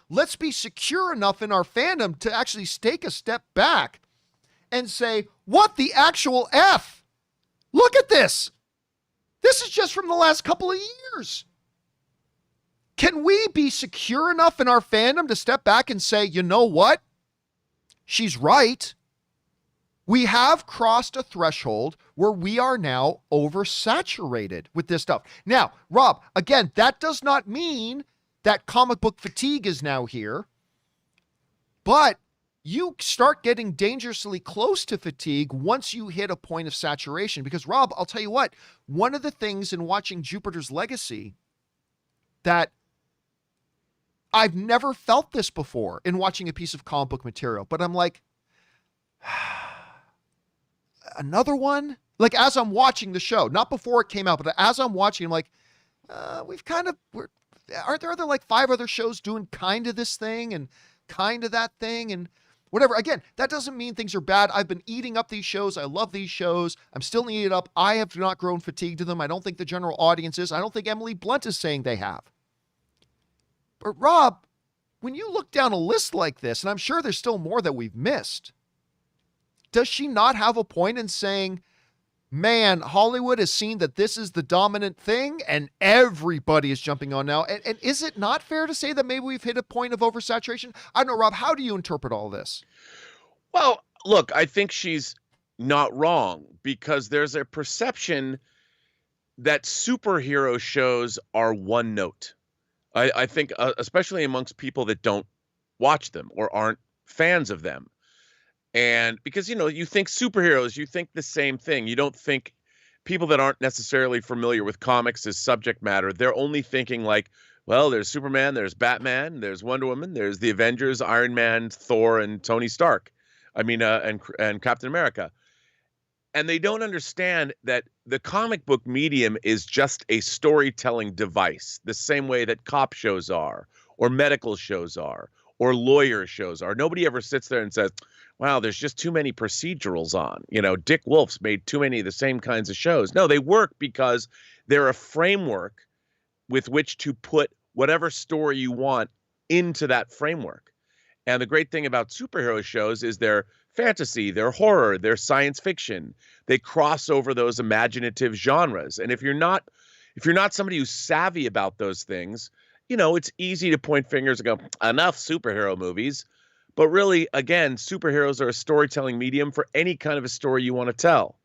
let's be secure enough in our fandom to actually take a step back and say, what the actual F? Look at this. This is just from the last couple of years. Can we be secure enough in our fandom to step back and say, you know what? She's right. We have crossed a threshold where we are now oversaturated with this stuff. Now, Rob, again, that does not mean that comic book fatigue is now here, but you start getting dangerously close to fatigue once you hit a point of saturation. Because, Rob, I'll tell you what, one of the things in watching Jupiter's Legacy that I've never felt this before in watching a piece of comic book material, but I'm like, another one? Like, as I'm watching the show, not before it came out, but as I'm watching, I'm like, aren't there other like 5 other shows doing kind of this thing and kind of that thing and whatever. Again, that doesn't mean things are bad. I've been eating up these shows. I love these shows. I'm still eating it up. I have not grown fatigued to them. I don't think the general audience is. I don't think Emily Blunt is saying they have. But Rob, when you look down a list like this, and I'm sure there's still more that we've missed, does she not have a point in saying, man, Hollywood has seen that this is the dominant thing and everybody is jumping on now? And is it not fair to say that maybe we've hit a point of oversaturation? I don't know, Rob, how do you interpret all this? Well, look, I think she's not wrong because there's a perception that superhero shows are one note. I think especially amongst people that don't watch them or aren't fans of them. And because, you think superheroes, you think the same thing. You don't think people that aren't necessarily familiar with comics as subject matter. They're only thinking like, well, there's Superman, there's Batman, there's Wonder Woman, there's the Avengers, Iron Man, Thor, and Tony Stark. And Captain America. And they don't understand that the comic book medium is just a storytelling device, the same way that cop shows are, or medical shows are, or lawyer shows are. Nobody ever sits there and says, wow, there's just too many procedurals on. Dick Wolf's made too many of the same kinds of shows. No, they work because they're a framework with which to put whatever story you want into that framework. And the great thing about superhero shows is they're fantasy, they're horror, they're science fiction. They cross over those imaginative genres. And if you're not somebody who's savvy about those things, it's easy to point fingers and go, enough superhero movies. But really, again, superheroes are a storytelling medium for any kind of a story you want to tell.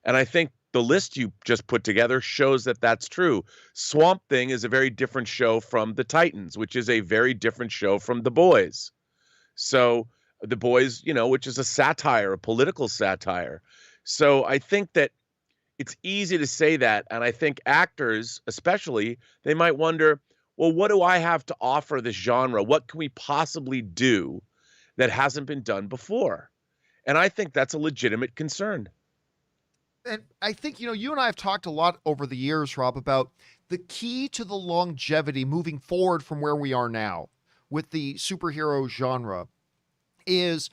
And I think the list you just put together shows that that's true. Swamp Thing is a very different show from The Titans, which is a very different show from The Boys. So The Boys, which is a satire, a political satire. So I think that it's easy to say that. And I think actors, especially, they might wonder, well, what do I have to offer this genre? What can we possibly do that hasn't been done before? And I think that's a legitimate concern. And I think, you and I have talked a lot over the years, Rob, about the key to the longevity moving forward from where we are now with the superhero genre is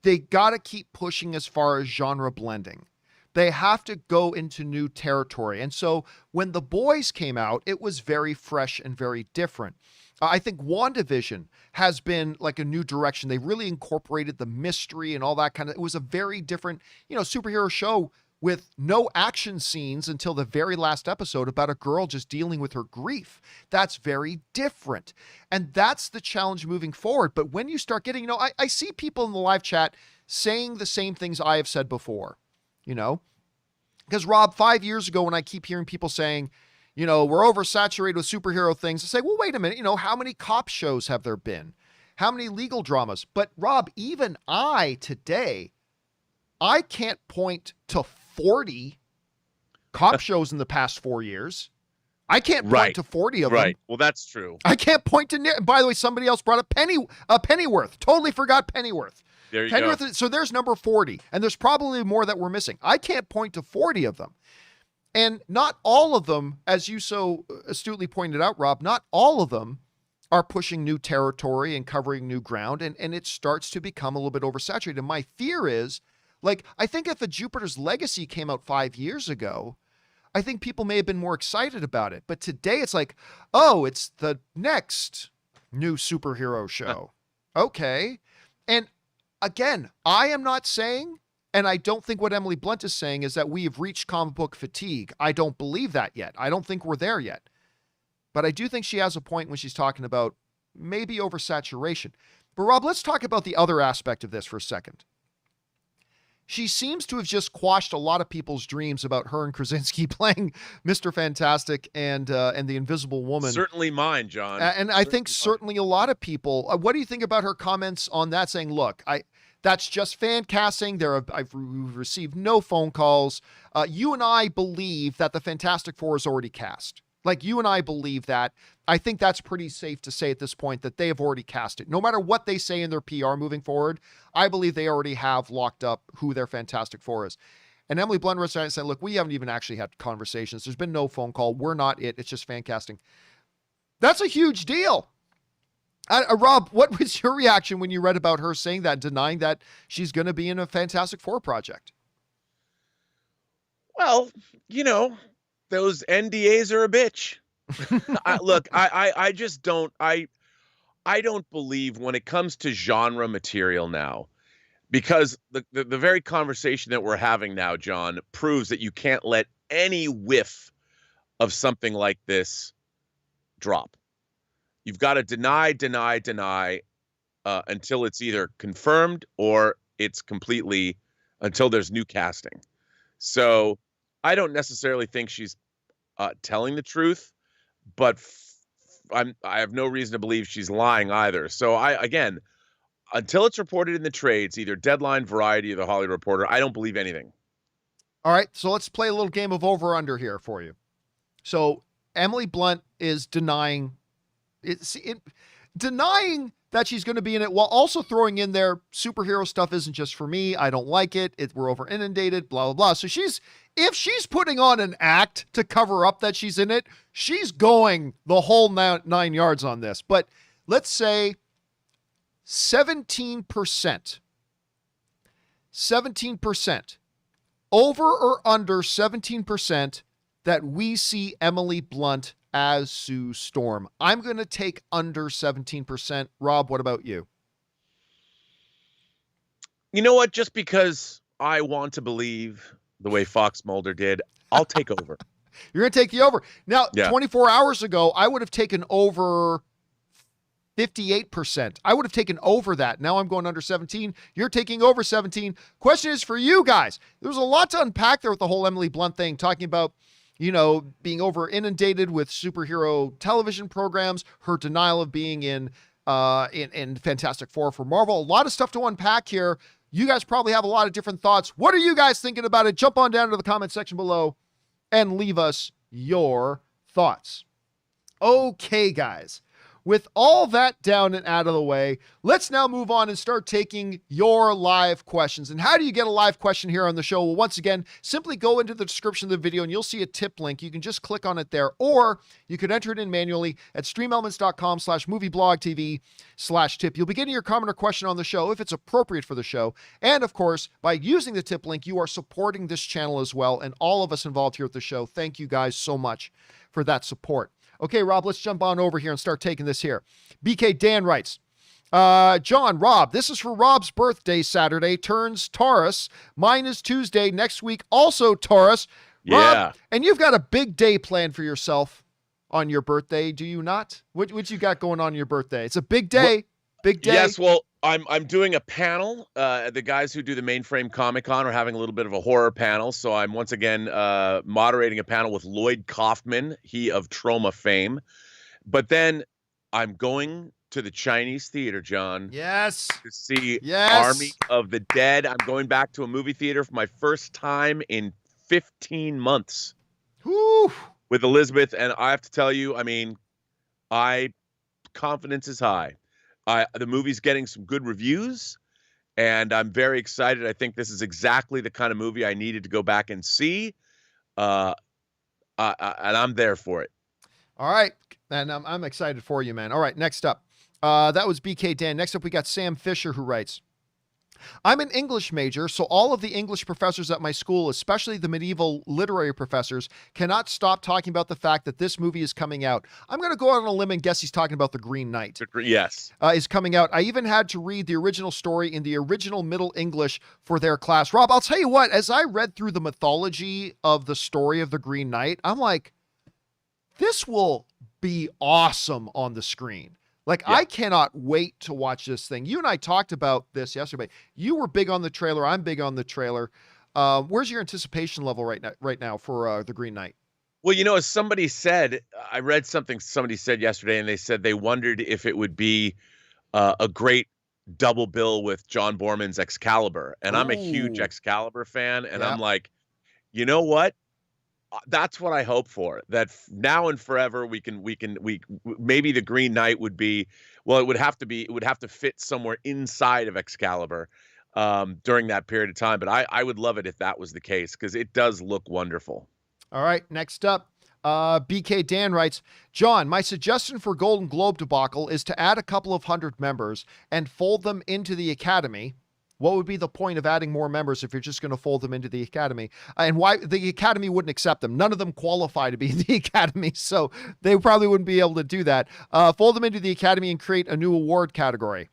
they got to keep pushing as far as genre blending. They have to go into new territory. And so when The Boys came out, it was very fresh and very different. I think WandaVision has been like a new direction. They really incorporated the mystery and all that kind of, it was a very different, superhero show with no action scenes until the very last episode about a girl just dealing with her grief. That's very different. And that's the challenge moving forward. But when you start getting, I see people in the live chat saying the same things I have said before, because Rob, 5 years ago, when I keep hearing people saying, we're oversaturated with superhero things, I say, well, wait a minute, how many cop shows have there been? How many legal dramas? But Rob, even today, I can't point to 40 cop shows in the past 4 years. I can't point to 40 of them. Right. Well, that's true. I can't point to, by the way, somebody else brought up Pennyworth. Totally forgot Pennyworth. There you go. So there's number 40, and there's probably more that we're missing. I can't point to 40 of them. And not all of them, as you so astutely pointed out, Rob, not all of them are pushing new territory and covering new ground, and it starts to become a little bit oversaturated. And my fear is, I think if a Jupiter's Legacy came out 5 years ago, I think people may have been more excited about it. But today it's like, oh, it's the next new superhero show. Okay. And again, I am not saying, and I don't think what Emily Blunt is saying is that we have reached comic book fatigue. I don't believe that yet. I don't think we're there yet. But I do think she has a point when she's talking about maybe oversaturation. But Rob, let's talk about the other aspect of this for a second. She seems to have just quashed a lot of people's dreams about her and Krasinski playing Mr. Fantastic and the Invisible Woman. Certainly mine, John. And I think certainly a lot of people. What do you think about her comments on that, saying, look, that's just fan casting. I've received no phone calls. You and I believe that the Fantastic Four is already cast. Like, you and I believe that. I think that's pretty safe to say at this point that they have already cast it. No matter what they say in their PR moving forward, I believe they already have locked up who their Fantastic Four is. And Emily Blunt was trying to say, look, we haven't even actually had conversations. There's been no phone call. We're not it. It's just fan casting. That's a huge deal. Rob, what was your reaction when you read about her saying that, denying that she's going to be in a Fantastic Four project? Well, you know, those NDAs are a bitch. I just don't, I don't believe when it comes to genre material now, because the very conversation that we're having now, John, proves that you can't let any whiff of something like this drop. You've got to deny until it's either confirmed or it's completely, until there's new casting. So I don't necessarily think she's telling the truth, but I have no reason to believe she's lying either. So again, until it's reported in the trades, either Deadline, Variety, or the Hollywood Reporter, I don't believe anything. All right, so let's play a little game of over-under here for you. So Emily Blunt is denying that she's going to be in it, while also throwing in there superhero stuff isn't just for me. I don't like it. We're over inundated, blah, blah, blah. So if she's putting on an act to cover up that she's in it, she's going the whole 9 yards on this. But let's say 17%, over or under 17% that we see Emily Blunt as Sue Storm. I'm going to take under 17%. Rob, what about you? You know what? Just because I want to believe the way Fox Mulder did, I'll take over. You're going to take the over. Now, yeah. 24 hours ago, I would have taken over 58%. I would have taken over that. Now I'm going under 17. You're taking over 17. Question is for you guys. There's a lot to unpack there with the whole Emily Blunt thing, talking about, you know, being over inundated with superhero television programs, her denial of being in Fantastic Four for Marvel. A lot of stuff to unpack here. You guys probably have a lot of different thoughts. What are you guys thinking about it? Jump on down to the comment section below and leave us your thoughts. Okay, guys. With all that down and out of the way, let's now move on and start taking your live questions. And how do you get a live question here on the show? Well, once again, simply go into the description of the video and you'll see a tip link. You can just click on it there, or you could enter it in manually at streamelements.com/movieblogtv/tip. You'll be getting your comment or question on the show if it's appropriate for the show. And of course, by using the tip link, you are supporting this channel as well. And all of us involved here at the show, thank you guys so much for that support. Okay, Rob, let's jump on over here and start taking this here. BK Dan writes, John, Rob, this is for Rob's birthday Saturday, turns Taurus. Mine is Tuesday, next week, also Taurus. Rob, yeah. And you've got a big day planned for yourself on your birthday, do you not? What you got going on your birthday? It's a big day. Big day. Yes, well, I'm doing a panel. The guys who do the Mainframe Comic-Con are having a little bit of a horror panel, so I'm once again moderating a panel with Lloyd Kaufman, he of Troma fame. But then I'm going to the Chinese theater, John. Yes. To see Army of the Dead. I'm going back to a movie theater for my first time in 15 months. Whew. With Elizabeth, and I have to tell you, I mean, confidence is high. The movie's getting some good reviews, and I'm very excited. I think this is exactly the kind of movie I needed to go back and see, and I'm there for it. All right, and I'm excited for you, man. All right, next up. That was BK Dan. Next up, we got Sam Fisher, who writes, I'm an English major, so all of the English professors at my school, especially the medieval literary professors, cannot stop talking about the fact that this movie is coming out. I'm going to go out on a limb and guess he's talking about The Green Knight. Yes. Is coming out. I even had to read the original story in the original Middle English for their class. Rob, I'll tell you what, as I read through the mythology of the story of The Green Knight, I'm like, this will be awesome on the screen. Like, yeah. I cannot wait to watch this thing. You and I talked about this yesterday. You were big on the trailer. I'm big on the trailer. Where's your anticipation level right now for The Green Knight? Well, you know, as somebody said, I read something somebody said yesterday, and they said they wondered if it would be a great double bill with John Boorman's Excalibur. And I'm a huge Excalibur fan, and I'm like, you know what? that's what I hope for. That now and forever maybe the Green Knight would be, well, it would have to fit somewhere inside of Excalibur during that period of time. But I would love it if that was the case, because it does look wonderful. All right, next up, BK Dan writes, John, my suggestion for Golden Globe debacle is to add a couple of hundred members and fold them into the Academy. What would be the point of adding more members if you're just going to fold them into the Academy? And why the Academy wouldn't accept them? None of them qualify to be in the Academy, so they probably wouldn't be able to do that. Fold them into the Academy and create a new award category.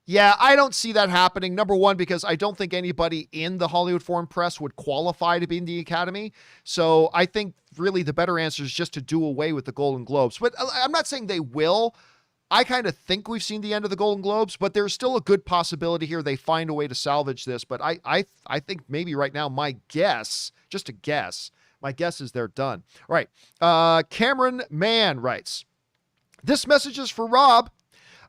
Yeah, I don't see that happening. Number one, because I don't think anybody in the Hollywood Foreign Press would qualify to be in the Academy. So I think really the better answer is just to do away with the Golden Globes. But I'm not saying they will. I kind of think we've seen the end of the Golden Globes, but there's still a good possibility here they find a way to salvage this. But I think maybe right now, my guess, just a guess, my guess is they're done. All right. Cameron Mann writes, this message is for Rob.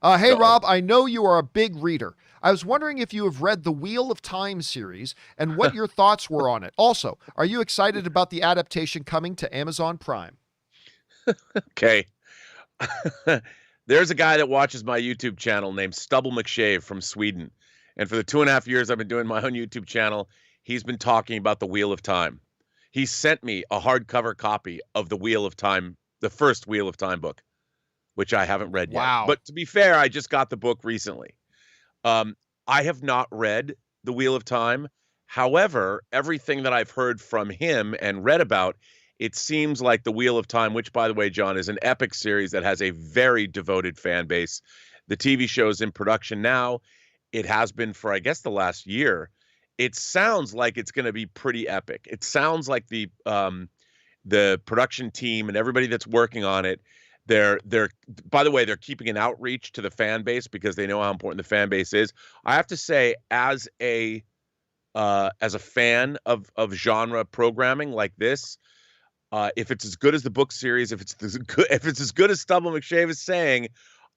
Hey, Rob, I know you are a big reader. I was wondering if you have read the Wheel of Time series and what your thoughts were on it. Also, are you excited about the adaptation coming to Amazon Prime? Okay. There's a guy that watches my YouTube channel named Stubble McShave from Sweden. And for the 2.5 years I've been doing my own YouTube channel, he's been talking about the Wheel of Time. He sent me a hardcover copy of the Wheel of Time, the first Wheel of Time book, which I haven't read yet. Wow. But to be fair, I just got the book recently. I have not read the Wheel of Time. However, everything that I've heard from him and read about, it seems like the Wheel of Time, which, by the way, John, is an epic series that has a very devoted fan base. The TV show is in production now. It has been for, I guess, the last year. It sounds like it's going to be pretty epic. It sounds like the production team and everybody that's working on it, they're by the way, they're keeping an outreach to the fan base because they know how important the fan base is. I have to say, as a fan of genre programming like this, if it's as good as the book series, if it's as good as Stubble McShave is saying,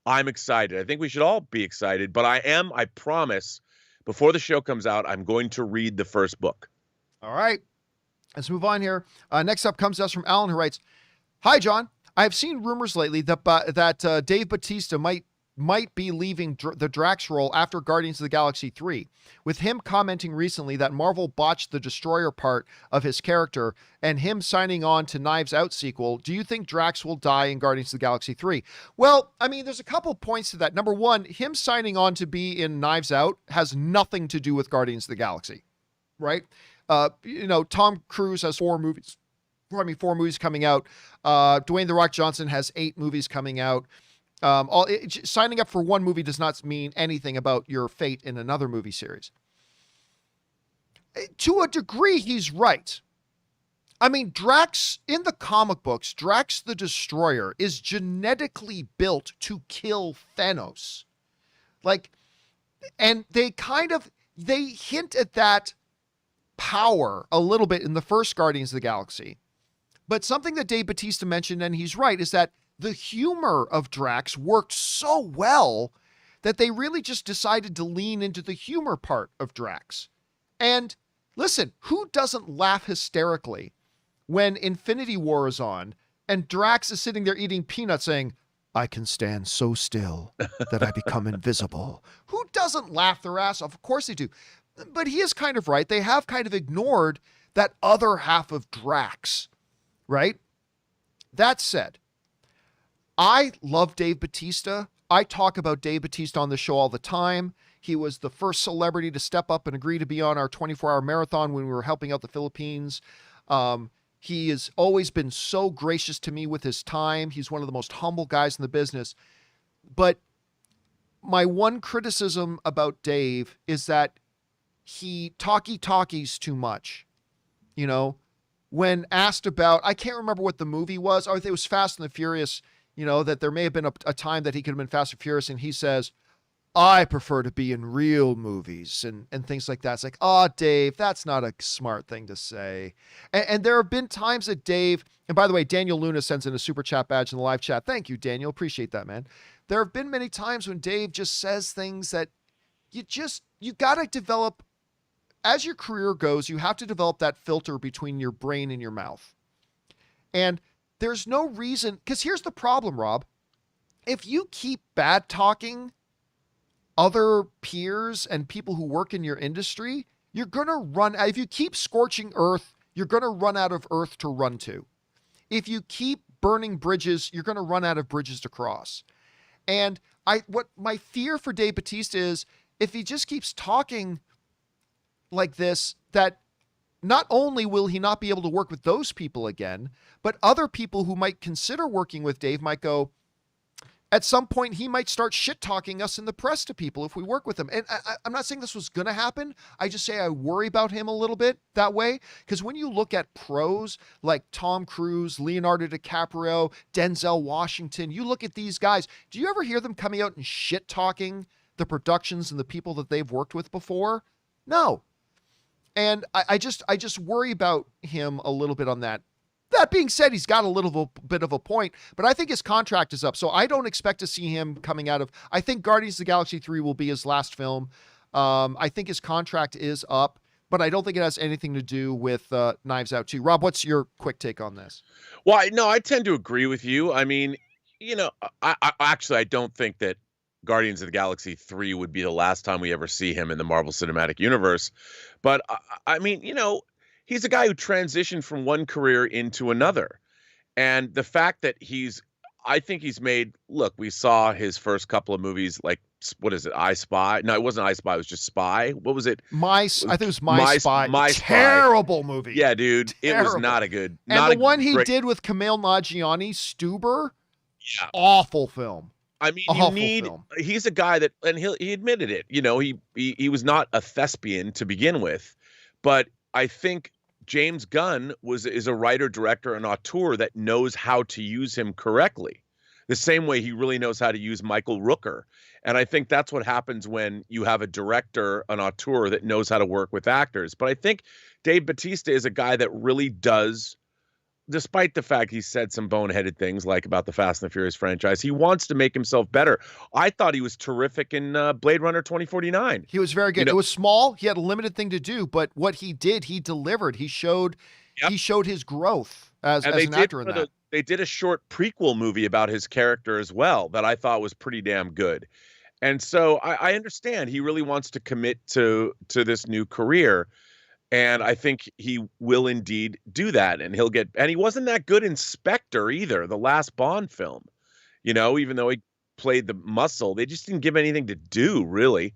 I'm excited. I think we should all be excited, but I promise, before the show comes out, I'm going to read the first book. All right. Let's move on here. Next up comes us from Alan, who writes, hi, John. I have seen rumors lately that Dave Bautista might be leaving the Drax role after Guardians of the Galaxy 3, with him commenting recently that Marvel botched the Destroyer part of his character and him signing on to Knives Out sequel. Do you think Drax will die in Guardians of the Galaxy 3? Well, I mean, there's a couple points to that. Number one, him signing on to be in Knives Out has nothing to do with Guardians of the Galaxy, right? Tom Cruise has 4 movies coming out. Dwayne The Rock Johnson has 8 movies coming out. Signing up for one movie does not mean anything about your fate in another movie series. To a degree, he's right. I mean, Drax, in the comic books, Drax the Destroyer is genetically built to kill Thanos. And they hint at that power a little bit in the first Guardians of the Galaxy. But something that Dave Bautista mentioned, and he's right, is that the humor of Drax worked so well that they really just decided to lean into the humor part of Drax. And listen, who doesn't laugh hysterically when Infinity War is on and Drax is sitting there eating peanuts saying, I can stand so still that I become invisible. Who doesn't laugh their ass off? Of course they do. But he is kind of right. They have kind of ignored that other half of Drax, right? That said, I love Dave Bautista. I talk about Dave Bautista on the show all the time. He was the first celebrity to step up and agree to be on our 24-hour marathon when we were helping out the Philippines. He has always been so gracious to me with his time. He's one of the most humble guys in the business. But my one criticism about Dave is that he talkies too much. When asked about, I can't remember what the movie was. I think it was Fast and the Furious, that there may have been a time that he could have been Fast and Furious, and he says, I prefer to be in real movies and things like that. It's like, Dave, that's not a smart thing to say. And there have been times that Dave, and by the way, Daniel Luna sends in a super chat badge in the live chat. Thank you, Daniel. Appreciate that, man. There have been many times when Dave just says things that you got to develop. As your career goes, you have to develop that filter between your brain and your mouth. And there's no reason, because here's the problem, Rob. If you keep bad talking other peers and people who work in your industry, you're going to run, if you keep scorching earth, you're going to run out of earth to run to. If you keep burning bridges, you're going to run out of bridges to cross. And what my fear for Dave Bautista is, if he just keeps talking like this, that not only will he not be able to work with those people again, but other people who might consider working with Dave might go, at some point, he might start shit-talking us in the press to people if we work with him. And I'm not saying this was going to happen. I just say I worry about him a little bit that way. Because when you look at pros like Tom Cruise, Leonardo DiCaprio, Denzel Washington, you look at these guys, do you ever hear them coming out and shit-talking the productions and the people that they've worked with before? No. And I just worry about him a little bit on that. That being said, he's got a little bit of a point, but I think his contract is up. So I don't expect to see him coming out of, I think Guardians of the Galaxy 3 will be his last film. I think his contract is up, but I don't think it has anything to do with Knives Out 2. Rob, what's your quick take on this? Well, no, I tend to agree with you. I mean, I don't think that Guardians of the Galaxy 3 would be the last time we ever see him in the Marvel Cinematic Universe. But I mean, he's a guy who transitioned from one career into another. And the fact that I think he's made, look, we saw his first couple of movies, like, what is it, I Spy? No, it wasn't I Spy, it was just Spy. What was it? I think it was My Spy. My Terrible movie. Yeah, dude, Terrible. It was not a good. And the one he did with Kumail Nanjiani, Stuber, yeah, awful film. I mean, he's a guy that, and he admitted it, he was not a thespian to begin with, but I think James Gunn is a writer, director, and auteur that knows how to use him correctly, the same way he really knows how to use Michael Rooker. And I think that's what happens when you have a director, an auteur that knows how to work with actors. But I think Dave Bautista is a guy that really does, despite the fact he said some boneheaded things like about the Fast and the Furious franchise, he wants to make himself better. I thought he was terrific in Blade Runner 2049. He was very good. It was small. He had a limited thing to do, but what he did, he delivered. He showed his growth as an actor in that. They did a short prequel movie about his character as well that I thought was pretty damn good. And so I understand he really wants to commit to this new career. And I think he will indeed do that. And he wasn't that good in Spectre either, the last Bond film. Even though he played the muscle, they just didn't give anything to do, really.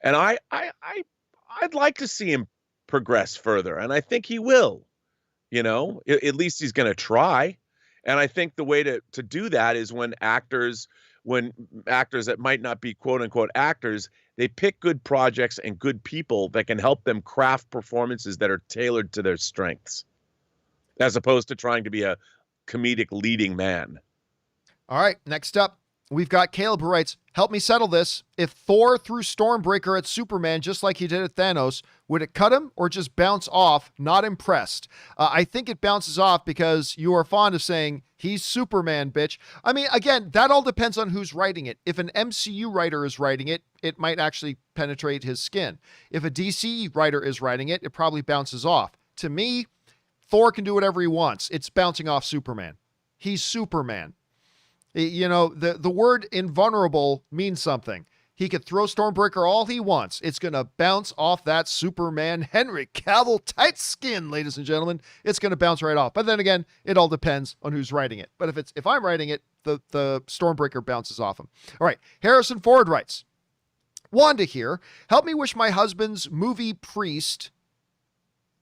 And I'd like to see him progress further. And I think he will. At least he's going to try. And I think the way to do that is when actors that might not be quote unquote actors, they pick good projects and good people that can help them craft performances that are tailored to their strengths, as opposed to trying to be a comedic leading man. All right, next up, we've got Caleb who writes, help me settle this. If Thor threw Stormbreaker at Superman just like he did at Thanos, would it cut him or just bounce off? Not impressed. I think it bounces off because you are fond of saying, he's Superman, bitch. I mean, again, that all depends on who's writing it. If an MCU writer is writing it, it might actually penetrate his skin. If a DC writer is writing it, it probably bounces off. To me, Thor can do whatever he wants. It's bouncing off Superman. He's Superman. The word invulnerable means something. He could throw Stormbreaker all he wants. It's going to bounce off that Superman Henry Cavill tight skin, ladies and gentlemen. It's going to bounce right off. But then again, it all depends on who's writing it. But if I'm writing it, the Stormbreaker bounces off him. All right. Harrison Ford writes, Wanda here. Help me wish my husband's movie Priest.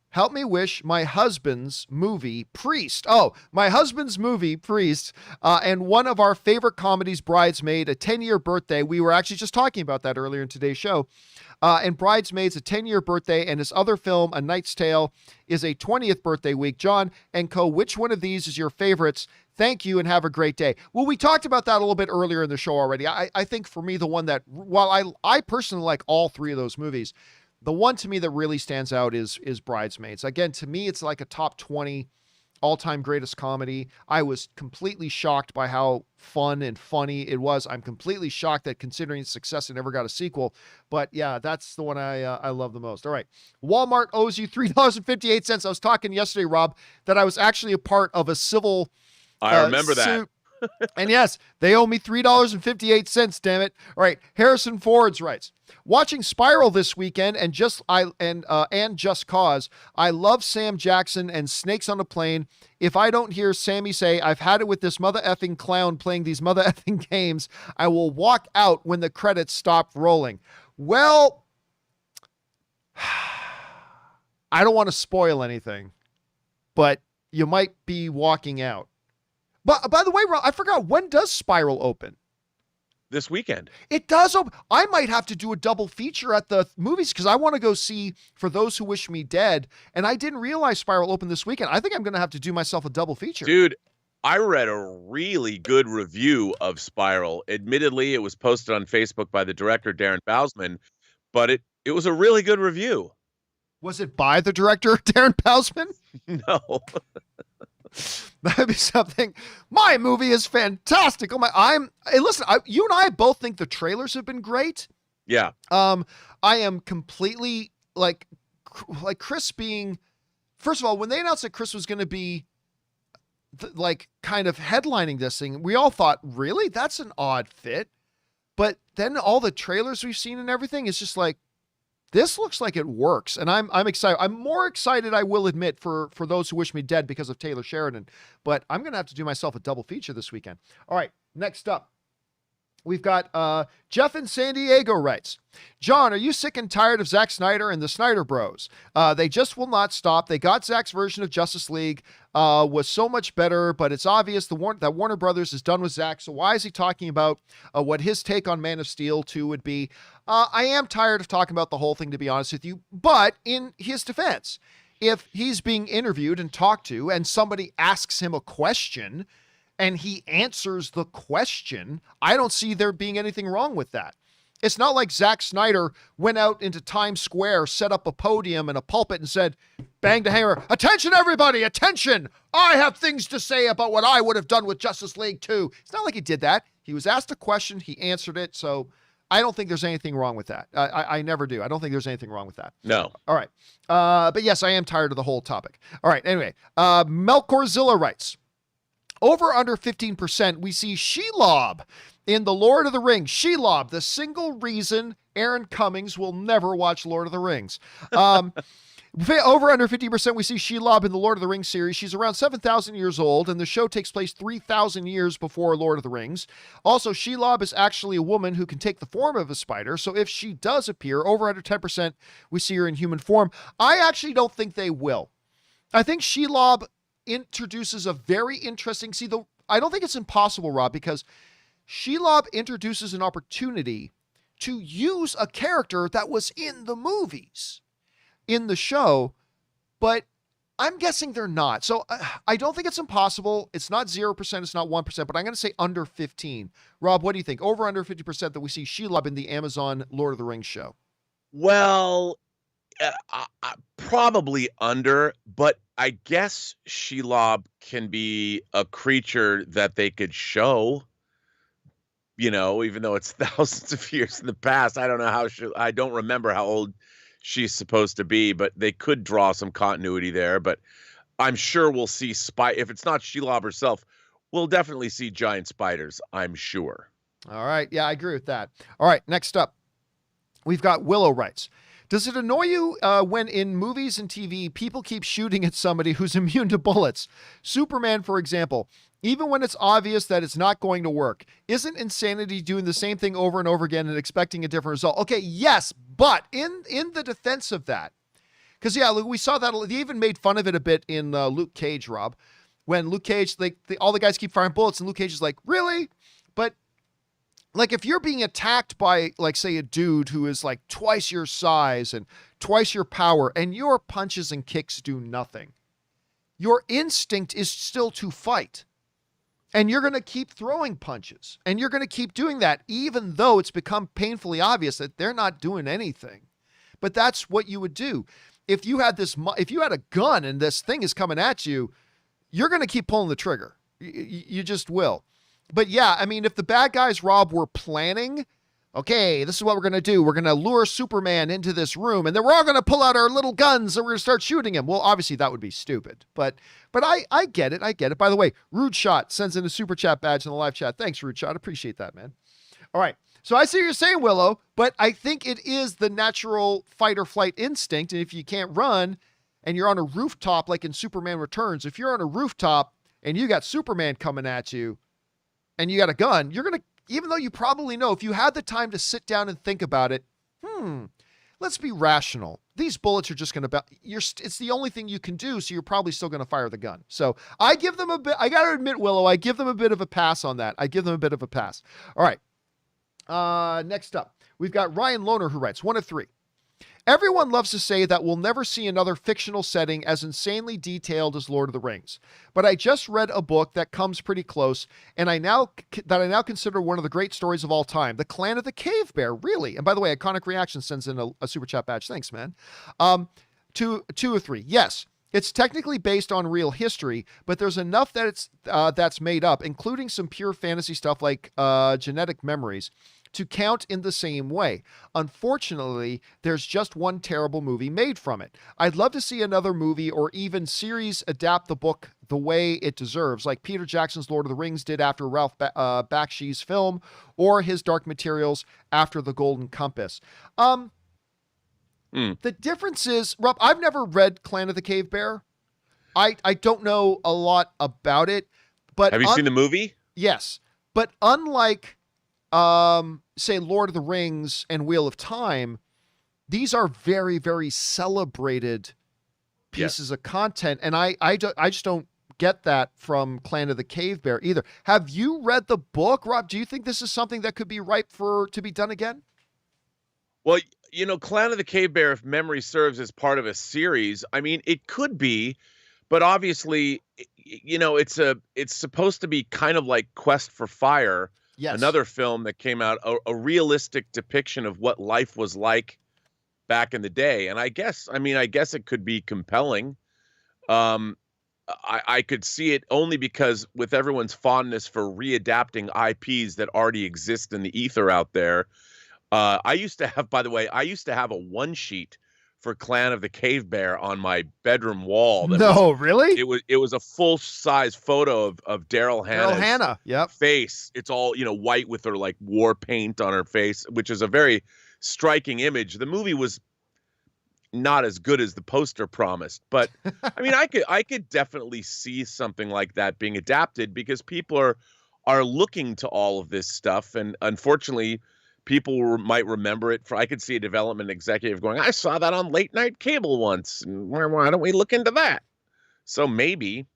Help me wish my husband's movie Priest. Oh, my husband's movie Priest and one of our favorite comedies, Bridesmaid, a 10-year birthday. We were actually just talking about that earlier in today's show. And Bridesmaids, a 10-year birthday, and his other film, A Knight's Tale, is a 20th birthday week. John and Co., which one of these is your favorites? Thank you and have a great day. Well, we talked about that a little bit earlier in the show already. I think for me, the one that, while I personally like all three of those movies, the one to me that really stands out is Bridesmaids. Again, to me, it's like a top 20 all-time greatest comedy. I was completely shocked by how fun and funny it was. I'm completely shocked that considering its success, it never got a sequel. But yeah, that's the one I love the most. All right. Walmart owes you $3.58. I was talking yesterday, Rob, that I was actually a part of a civil I remember that. suit. And yes, they owe me $3.58, damn it. All right, Harrison Fords writes, watching Spiral this weekend and Just Cause, I love Sam Jackson and Snakes on a Plane. If I don't hear Sammy say, I've had it with this mother effing clown playing these mother effing games, I will walk out when the credits stop rolling. Well, I don't want to spoil anything, but you might be walking out. But by the way, Rob, I forgot, when does Spiral open? This weekend. It does open. I might have to do a double feature at the movies because I want to go see For Those Who Wish Me Dead. And I didn't realize Spiral opened this weekend. I think I'm going to have to do myself a double feature. Dude, I read a really good review of Spiral. Admittedly, it was posted on Facebook by the director, Darren Bousman, but it was a really good review. Was it by the director, Darren Bousman? No. That'd be something. My movie is fantastic. Hey, listen, you and I both think the trailers have been great. Yeah. I am completely like Chris being, first of all, when they announced that Chris was going to be kind of headlining this thing, we all thought, really? That's an odd fit. But then all the trailers we've seen and everything is just like, this looks like it works, and I'm excited. I'm more excited, I will admit, for Those Who Wish Me Dead because of Taylor Sheridan, but I'm going to have to do myself a double feature this weekend. All right, next up, we've got Jeff in San Diego writes, John, are you sick and tired of Zack Snyder and the Snyder Bros? They just will not stop. They got Zack's version of Justice League was so much better, but it's obvious that Warner Brothers is done with Zack, so why is he talking about what his take on Man of Steel 2 would be? I am tired of talking about the whole thing, to be honest with you, but in his defense, if he's being interviewed and talked to and somebody asks him a question and he answers the question, I don't see there being anything wrong with that. It's not like Zack Snyder went out into Times Square, set up a podium and a pulpit and said, banged a hammer, attention everybody, attention! I have things to say about what I would have done with Justice League 2. It's not like he did that. He was asked a question, he answered it, so I don't think there's anything wrong with that. I never do. I don't think there's anything wrong with that. No. All right. But yes, I am tired of the whole topic. All right, anyway. Melcorzilla writes, over under 15%, we see Shelob in The Lord of the Rings. Shelob, the single reason Aaron Cummings will never watch Lord of the Rings. Over under 50%, we see Shelob in the Lord of the Rings series. She's around 7,000 years old, and the show takes place 3,000 years before Lord of the Rings. Also, Shelob is actually a woman who can take the form of a spider, so if she does appear, over under 10%, we see her in human form. I actually don't think they will. I think Shelob introduces a very interesting... I don't think it's impossible, Rob, because Shelob introduces an opportunity to use a character that was in the movies, in the show, but I'm guessing they're not. So I don't think it's impossible. It's not 0%, it's not 1%, but I'm going to say under 15. Rob, what do you think? Over under 50% that we see Shelob in the Amazon Lord of the Rings show? Well, probably under, but I guess Shelob can be a creature that they could show, you know, even though it's thousands of years in the past. I don't know I don't remember how old she's supposed to be, but they could draw some continuity there. But I'm sure we'll see if it's not Shelob herself, we'll definitely see giant spiders, I'm sure. All right. Yeah, I agree with that. All right. Next up, we've got Willow writes, does it annoy you when in movies and TV, people keep shooting at somebody who's immune to bullets? Superman, for example, even when it's obvious that it's not going to work, isn't insanity doing the same thing over and over again and expecting a different result? Okay, yes, but in the defense of that, because yeah, we saw that, they even made fun of it a bit in Luke Cage, Rob, when Luke Cage, all the guys keep firing bullets and Luke Cage is like, really? But like, if you're being attacked by, like, say, a dude who is like twice your size and twice your power, and your punches and kicks do nothing, your instinct is still to fight. And you're going to keep throwing punches. And you're going to keep doing that, even though it's become painfully obvious that they're not doing anything. But that's what you would do. If you had a gun and this thing is coming at you, you're going to keep pulling the trigger. You just will. But yeah, I mean, if the bad guys, Rob, were planning, okay, this is what we're going to do. We're going to lure Superman into this room, and then we're all going to pull out our little guns and we're going to start shooting him. Well, obviously that would be stupid, but I get it. I get it. By the way, Rude Shot sends in a super chat badge in the live chat. Thanks, Rude Shot. Appreciate that, man. All right. So I see what you're saying, Willow, but I think it is the natural fight or flight instinct. And if you can't run and you're on a rooftop, like in Superman Returns, if you're on a rooftop and you got Superman coming at you and you got a gun, you're going to, even though you probably know, if you had the time to sit down and think about it, let's be rational. These bullets are just going to, it's the only thing you can do. So you're probably still going to fire the gun. So I give them a bit, I got to admit, Willow, I give them a bit of a pass on that. I give them a bit of a pass. All right. Next up, we've got Ryan Lohner who writes 1 of 3. Everyone loves to say that we'll never see another fictional setting as insanely detailed as Lord of the Rings. But I just read a book that comes pretty close, and I now consider one of the great stories of all time, The Clan of the Cave Bear, really. And by the way, Iconic Reaction sends in a super chat badge. Thanks, man. 2 of 3. Yes, it's technically based on real history, but there's enough that it's that's made up, including some pure fantasy stuff like genetic memories, to count in the same way. Unfortunately, there's just one terrible movie made from it. I'd love to see another movie or even series adapt the book the way it deserves, like Peter Jackson's Lord of the Rings did after Ralph Bakshi's film, or his Dark Materials after The Golden Compass. The difference is, Rob, I've never read Clan of the Cave Bear. I don't know a lot about it, but have you seen the movie? Yes, but unlike say Lord of the Rings and Wheel of Time, these are very, very celebrated pieces of content. And I just don't get that from Clan of the Cave Bear either. Have you read the book, Rob? Do you think this is something that could be ripe to be done again? Well, you know, Clan of the Cave Bear, if memory serves, as part of a series. I mean, it could be, but obviously, you know, it's supposed to be kind of like Quest for Fire. Yes. Another film that came out, a realistic depiction of what life was like back in the day. And I guess it could be compelling. I could see it only because with everyone's fondness for readapting IPs that already exist in the ether out there. I used to have a one sheet for Clan of the Cave Bear on my bedroom wall. Really? It was a full size photo of Daryl Hannah's face. It's all, you know, white with her like war paint on her face, which is a very striking image. The movie was not as good as the poster promised, but I mean, I could definitely see something like that being adapted because people are looking to all of this stuff, and unfortunately, people might remember it. I could see a development executive going, "I saw that on late night cable once. And why don't we look into that?" So maybe.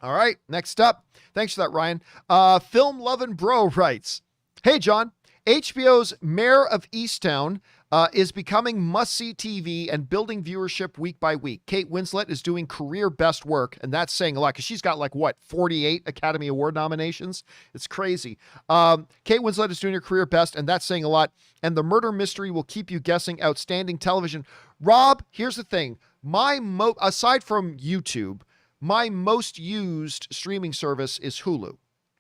All right, next up. Thanks for that, Ryan. Film Lovin' Bro writes, "Hey, John. HBO's Mayor of Easttown is becoming must-see TV and building viewership week by week. Kate Winslet is doing career best work, and that's saying a lot because she's got 48 Academy Award nominations. It's crazy. Kate Winslet is doing her career best, and that's saying a lot. And the murder mystery will keep you guessing. Outstanding television. Rob, here's the thing. Aside from YouTube, my most used streaming service is Hulu.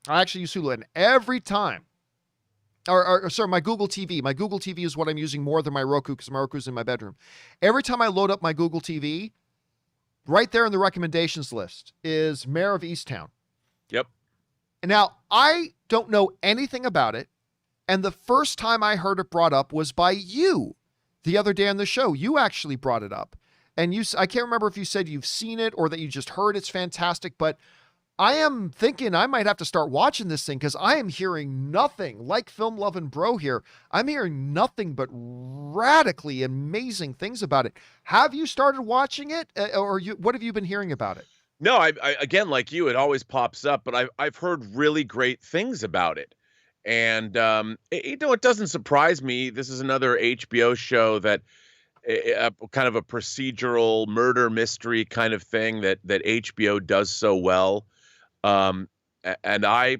I actually use Hulu, and every time, sorry, my Google TV. My Google TV is what I'm using more than my Roku because my Roku's in my bedroom. Every time I load up my Google TV, right there in the recommendations list is Mayor of Easttown. Yep. And now, I don't know anything about it, and the first time I heard it brought up was by you the other day on the show. You actually brought it up. And I can't remember if you said you've seen it or that you just heard it's fantastic, but I am thinking I might have to start watching this thing because I am hearing nothing like Film Lovin' Bro here. I'm hearing nothing but radically amazing things about it. Have you started watching it, or what have you been hearing about it? No, I again, like you, it always pops up, but I've heard really great things about it, and it doesn't surprise me. This is another HBO show that kind of a procedural murder mystery kind of thing that HBO does so well. And I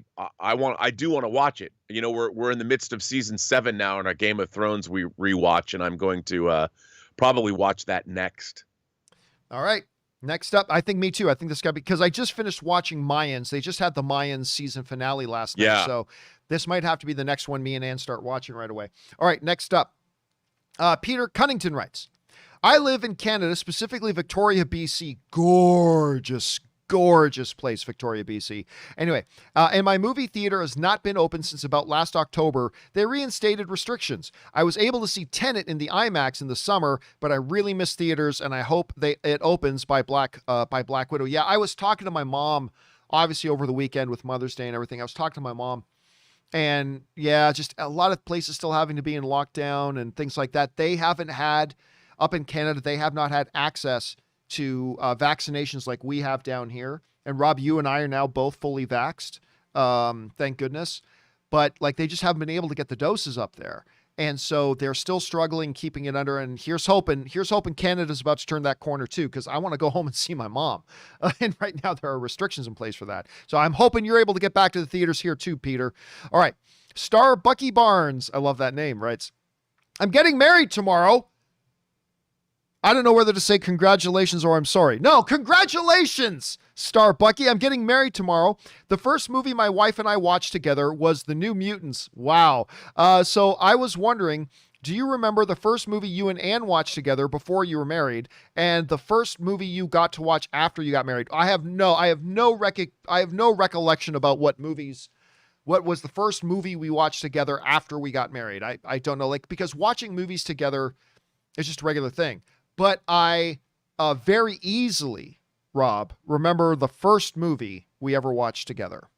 do want to watch it. You know, we're in the midst of season 7 now in our Game of Thrones we rewatch, and I'm going to probably watch that next. All right. Next up, I think me too. I think this guy, because I just finished watching Mayans. They just had the Mayans season finale last night. Yeah. So this might have to be the next one me and Ann start watching right away. All right, next up. Peter Cunnington writes, I live in Canada, specifically Victoria, BC. Gorgeous, gorgeous place, Victoria, BC. Anyway, and my movie theater has not been open since about last October. They reinstated restrictions. I was able to see Tenet in the IMAX in the summer, but I really miss theaters, and I hope it opens by Black Widow. Yeah, I was talking to my mom, obviously over the weekend with Mother's Day and everything. I was talking to my mom, and yeah, just a lot of places still having to be in lockdown and things like that. They haven't had, up in Canada, they have not had access to vaccinations like we have down here. And Rob, you and I are now both fully vaxxed. Thank goodness. But like, they just haven't been able to get the doses up there. And so they're still struggling, keeping it under. And here's hoping Canada's about to turn that corner too, because I want to go home and see my mom. And right now there are restrictions in place for that. So I'm hoping you're able to get back to the theaters here too, Peter. All right. Star Bucky Barnes, I love that name, writes, I'm getting married tomorrow. I don't know whether to say congratulations or I'm sorry. No, congratulations, Star Bucky. I'm getting married tomorrow. The first movie my wife and I watched together was The New Mutants. Wow. So I was wondering, do you remember the first movie you and Ann watched together before you were married, and the first movie you got to watch after you got married? I have no recollection about what was the first movie we watched together after we got married. I don't know, like, because watching movies together is just a regular thing. But I very easily, Rob, remember the first movie we ever watched together.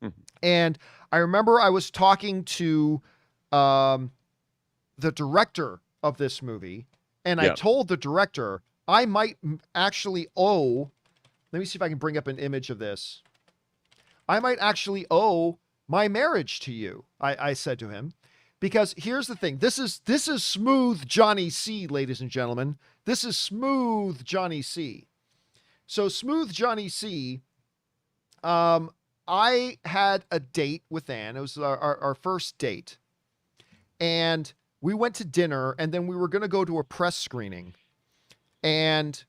Mm-hmm. And I remember I was talking to the director of this movie, and I told the director I might actually owe, let me see if I can bring up an image of this. I might actually owe my marriage to you, I said to him. Because here's the thing. This is smooth Johnny C, ladies and gentlemen. This is smooth Johnny C. So smooth Johnny C, I had a date with Ann. It was our first date. And we went to dinner, and then we were going to go to a press screening. And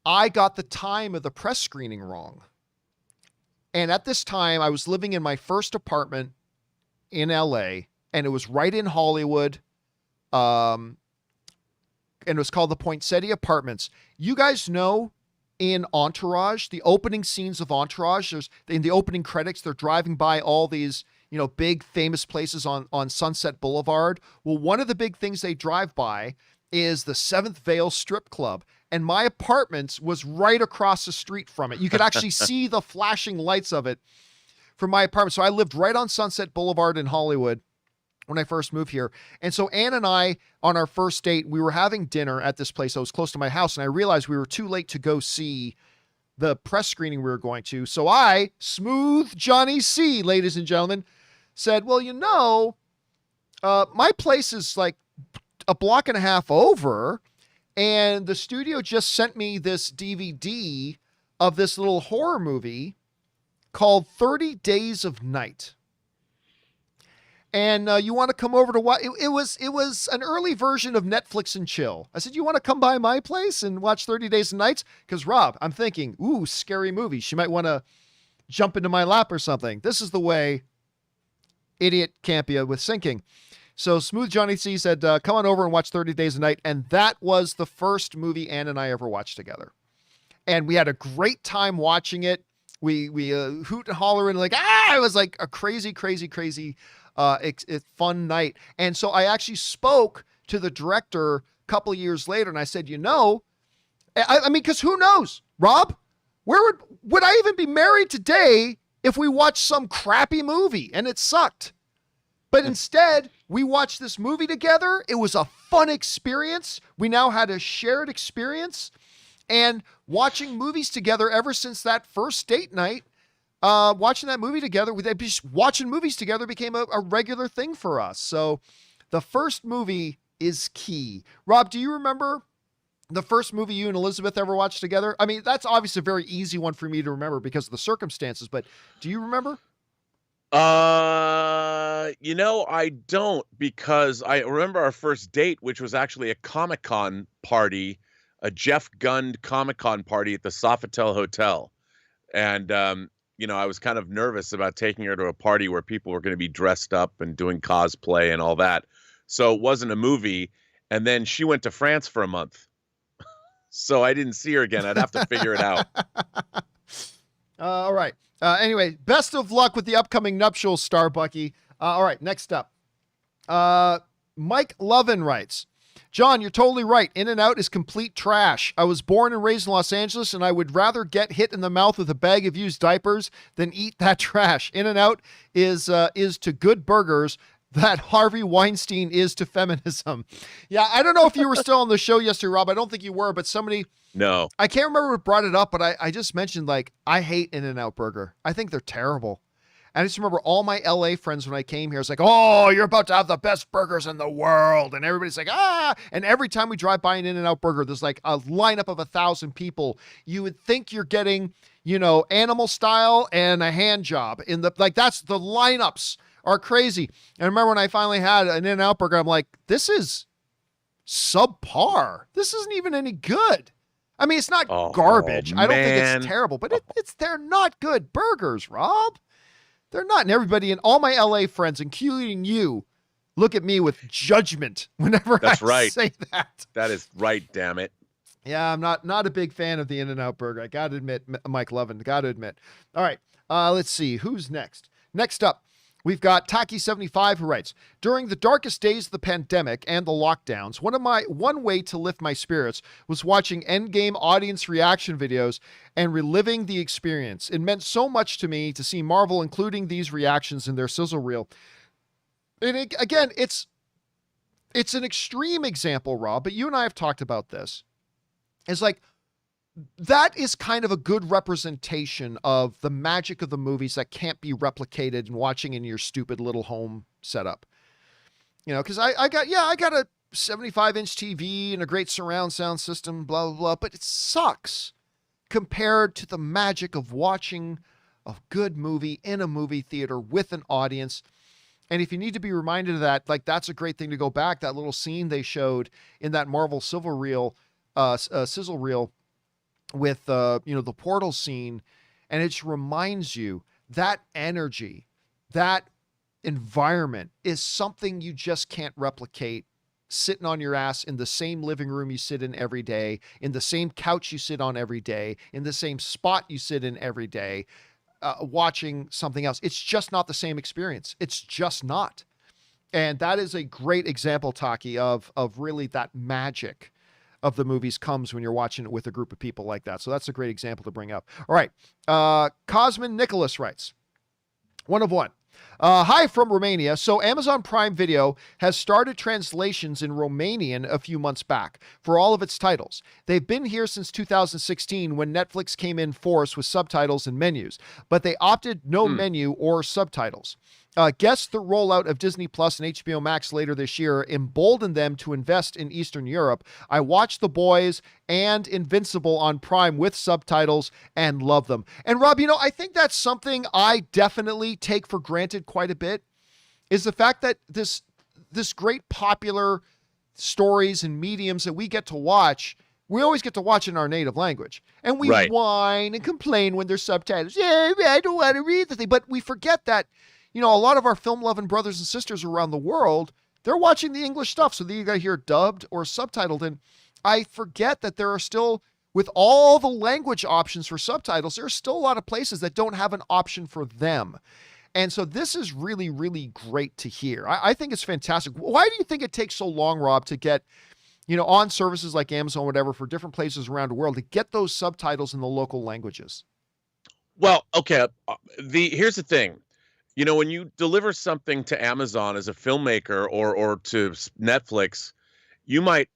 I got the time of the press screening wrong. And at this time, I was living in my first apartment in LA, and it was right in Hollywood. And it was called the Poinsettia Apartments. You guys know in Entourage, the opening scenes of Entourage, in the opening credits, they're driving by all these, big famous places on Sunset Boulevard. Well, one of the big things they drive by is the Seventh Veil Strip Club. And my apartment was right across the street from it. You could actually see the flashing lights of it from my apartment. So I lived right on Sunset Boulevard in Hollywood when I first moved here. And so Ann and I, on our first date, we were having dinner at this place that was close to my house. And I realized we were too late to go see the press screening we were going to. So I, smooth Johnny C, ladies and gentlemen, said, well, my place is like a block and a half over. And the studio just sent me this DVD of this little horror movie called 30 Days of Night. And you want to come over to watch? It was an early version of Netflix and chill. I said, you want to come by my place and watch 30 Days and Nights? Because Rob, I'm thinking, ooh, scary movie. She might want to jump into my lap or something. This is the way idiot Campea with sinking. So Smooth Johnny C said, come on over and watch 30 Days a Night. And that was the first movie Ann and I ever watched together. And we had a great time watching it. We hoot and holler and like, it was like a crazy fun night. And so I actually spoke to the director a couple of years later, and I said, I mean, because who knows, Rob, where would I even be married today if we watched some crappy movie and it sucked? But instead, we watched this movie together. It was a fun experience. We now had a shared experience, and watching movies together ever since that first date night, watching that movie together, watching movies together became a regular thing for us. So the first movie is key. Rob, do you remember the first movie you and Elizabeth ever watched together? I mean, that's obviously a very easy one for me to remember because of the circumstances, but do you remember? I don't, because I remember our first date, which was actually a Comic-Con party a Jeff Gund Comic-Con party at the Sofitel Hotel. And, I was kind of nervous about taking her to a party where people were going to be dressed up and doing cosplay and all that. So it wasn't a movie. And then she went to France for a month. So I didn't see her again. I'd have to figure it out. All right. Anyway, best of luck with the upcoming nuptials, Starbucky. All right, next up. Mike Lovin writes, John, you're totally right. In-N-Out is complete trash. I was born and raised in Los Angeles, and I would rather get hit in the mouth with a bag of used diapers than eat that trash. In-N-Out is to good burgers that Harvey Weinstein is to feminism. Yeah, I don't know if you were still on the show yesterday, Rob. I don't think you were, but somebody... No. I can't remember who brought it up, but I just mentioned, I hate In-N-Out Burger. I think they're terrible. And I just remember all my LA friends when I came here, it's like, oh, you're about to have the best burgers in the world. And everybody's like, ah. And every time we drive by an In-N-Out Burger, there's like a lineup of 1,000 people. You would think you're getting, animal style and a hand job that's the lineups are crazy. And I remember when I finally had an In-N-Out Burger, I'm like, this is subpar. This isn't even any good. I mean, it's not garbage. I don't think it's terrible, but they're not good burgers, Rob. They're not. And everybody and all my LA friends, including you, look at me with judgment whenever say that. That is right, damn it. Yeah, I'm not a big fan of the In-N-Out Burger. I got to admit, Mike Lovin, got to admit. All right, let's see. Who's next? Next up, we've got Taki75 who writes, during the darkest days of the pandemic and the lockdowns, one way to lift my spirits was watching Endgame audience reaction videos and reliving the experience. It meant so much to me to see Marvel including these reactions in their sizzle reel. And again, it's an extreme example, Rob, but you and I have talked about this. It's like, that is kind of a good representation of the magic of the movies that can't be replicated and watching in your stupid little home setup. Because I got a 75-inch TV and a great surround sound system, blah, blah, blah, but it sucks compared to the magic of watching a good movie in a movie theater with an audience. And if you need to be reminded of that, that's a great thing to go back. That little scene they showed in that Marvel sizzle reel with the portal scene, and it just reminds you that energy, that environment is something you just can't replicate sitting on your ass in the same living room you sit in every day, in the same couch you sit on every day, in the same spot you sit in every day, watching something else. It's just not the same experience. It's just not. And that is a great example, Taki, of really that magic of the movies comes when you're watching it with a group of people like that. So that's a great example to bring up. All right. Cosmin Nicholas writes, one of one. Hi from Romania. So Amazon Prime Video has started translations in Romanian a few months back for all of its titles. They've been here since 2016 when Netflix came in force with subtitles and menus, but they opted no menu or subtitles. Guess the rollout of Disney Plus and HBO Max later this year emboldened them to invest in Eastern Europe. I watched The Boys and Invincible on Prime with subtitles and love them. And Rob, I think that's something I definitely take for granted quite a bit, is the fact that this great popular stories and mediums that we get to watch, we always get to watch in our native language. And we whine and complain when there's subtitles. Yeah, I don't want to read the thing. But we forget that a lot of our film-loving brothers and sisters around the world, they're watching the English stuff, so they either hear dubbed or subtitled. And I forget that there are still, with all the language options for subtitles, there are still a lot of places that don't have an option for them. And so this is really, really great to hear. I think it's fantastic. Why do you think it takes so long, Rob, to get, on services like Amazon, whatever, for different places around the world, to get those subtitles in the local languages? Well, okay. Here's the thing. When you deliver something to Amazon as a filmmaker or to Netflix, you might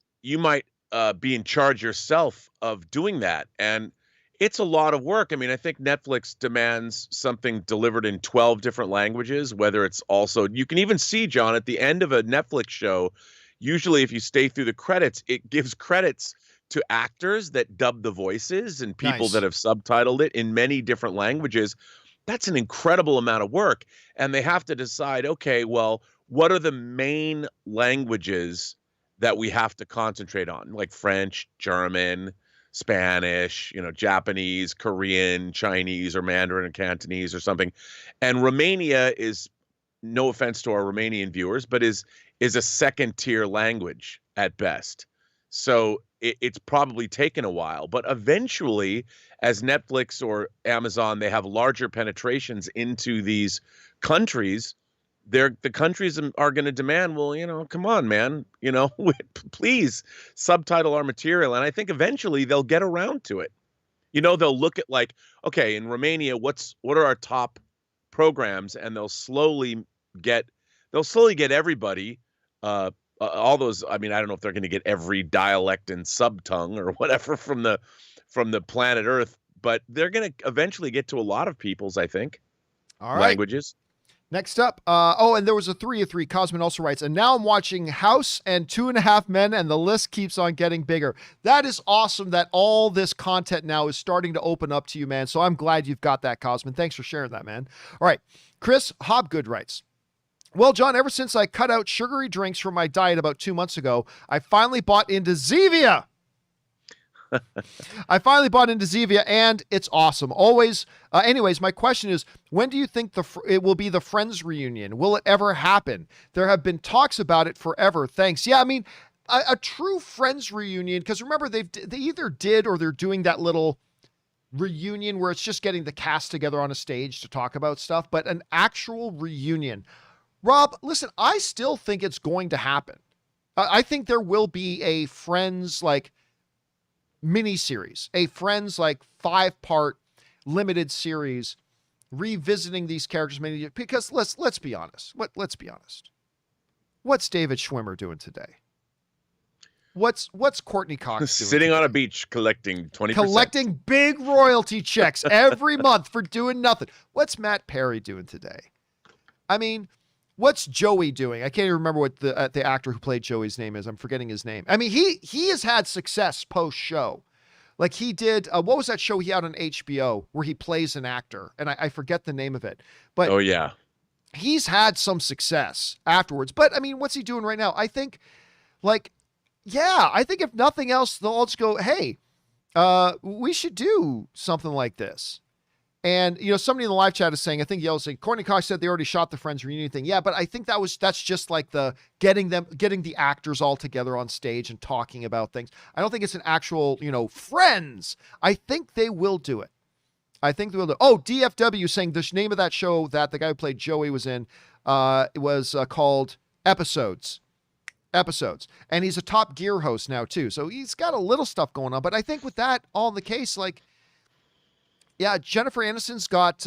be in charge yourself of doing that. And it's a lot of work. I mean, I think Netflix demands something delivered in 12 different languages, whether it's also, you can even see, John, at the end of a Netflix show, usually if you stay through the credits, it gives credits to actors that dub the voices and people that have subtitled it in many different languages. That's an incredible amount of work. And they have to decide, okay, well, what are the main languages that we have to concentrate on, like French, German, Spanish, Japanese, Korean, Chinese, or Mandarin or Cantonese or something. And Romania is, no offense to our Romanian viewers, but is a second tier language at best. So it's probably taken a while, but eventually, as Netflix or Amazon, they have larger penetrations into these countries. The countries are going to demand, well, come on, man, please subtitle our material. And I think eventually they'll get around to it. They'll look at like, okay, in Romania, what are our top programs? And they'll slowly get everybody, all those. I mean, I don't know if they're going to get every dialect and subtongue or whatever from the planet Earth, but they're going to eventually get to a lot of people's, I think, all right. languages. Next up, and there was a 3 of 3. Cosmin also writes, and now I'm watching House and 2.5 Men, and the list keeps on getting bigger. That is awesome that all this content now is starting to open up to you, man. So I'm glad you've got that, Cosmin. Thanks for sharing that, man. All right. Chris Hobgood writes, well, John, ever since I cut out sugary drinks from my diet about 2 months ago, I finally bought into Zevia. And it's awesome. Always. Anyways, my question is, when do you think it will be the Friends reunion? Will it ever happen? There have been talks about it forever. Thanks. Yeah, I mean, a true Friends reunion, because remember, they either did or they're doing that little reunion where it's just getting the cast together on a stage to talk about stuff, but an actual reunion. Rob, listen, I still think it's going to happen. I think there will be a Friends mini-series, a Friends 5-part limited series revisiting these characters, because let's be honest. Let's be honest. What's David Schwimmer doing today? What's Courtney Cox doing sitting today? On a beach collecting 20%. Collecting big royalty checks every month for doing nothing. What's Matt Perry doing today? I mean, what's Joey doing? I can't even remember what the actor who played Joey's name is. I'm forgetting his name. I mean, he has had success post-show. Like he did, what was that show he had on HBO where he plays an actor? And I forget the name of it. But oh, yeah. He's had some success afterwards. But, I mean, what's he doing right now? I think, I think if nothing else, they'll all just go, hey, we should do something like this. And, somebody in the live chat is saying, I think Yellow's saying, Courtney Cox said they already shot the Friends reunion thing. Yeah, but I think that's just like the getting the actors all together on stage and talking about things. I don't think it's an actual, Friends. I think they will do it. Oh, DFW saying the name of that show that the guy who played Joey was in, it was called Episodes. And he's a Top Gear host now too. So he's got a little stuff going on, but I think with that all in the case, yeah, Jennifer Aniston's got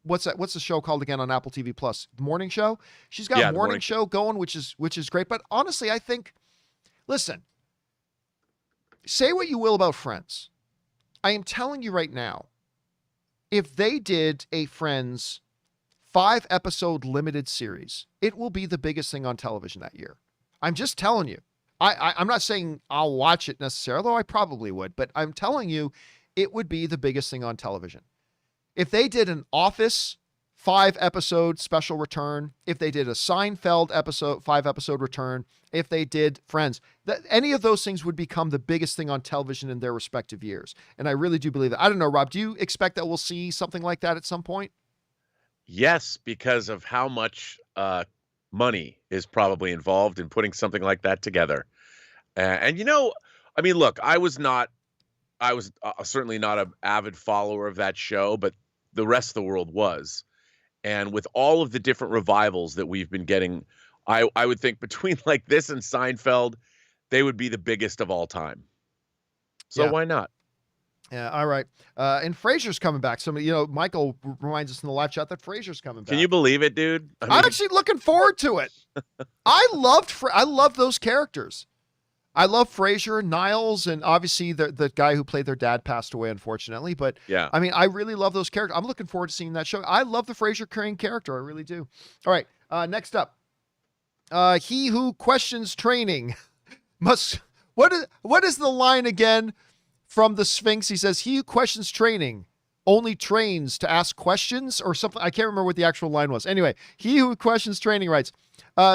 what's the show called again on Apple TV Plus? Morning Show. She's got a morning show going, which is great. But honestly, I think, listen, say what you will about Friends. I am telling you right now, if they did a Friends 5-episode limited series, it will be the biggest thing on television that year. I'm just telling you. I'm not saying I'll watch it necessarily, although I probably would, but I'm telling you, it would be the biggest thing on television. If they did an Office 5-episode special return, if they did a Seinfeld 5-episode return, if they did Friends, any of those things would become the biggest thing on television in their respective years. And I really do believe that. I don't know, Rob, do you expect that we'll see something like that at some point? Yes, because of how much money is probably involved in putting something like that together. And I mean, look, I was certainly not an avid follower of that show, but the rest of the world was. And with all of the different revivals that we've been getting, I would think between like this and Seinfeld, they would be the biggest of all time. So why not? Yeah, all right. And Frasier's coming back. Somebody, Michael reminds us in the live chat that Frasier's coming back. Can you believe it, dude? I'm actually looking forward to it. I love those characters. I love Frasier and Niles, and obviously the guy who played their dad passed away, unfortunately. But yeah, I mean, I really love those characters. I'm looking forward to seeing that show. I love the Frasier Crane character. I really do. All right. Next up, he who questions training must. What is the line again from the Sphinx? He says, "He who questions training only trains to ask questions or something. I can't remember what the actual line was. Anyway, he who questions training writes,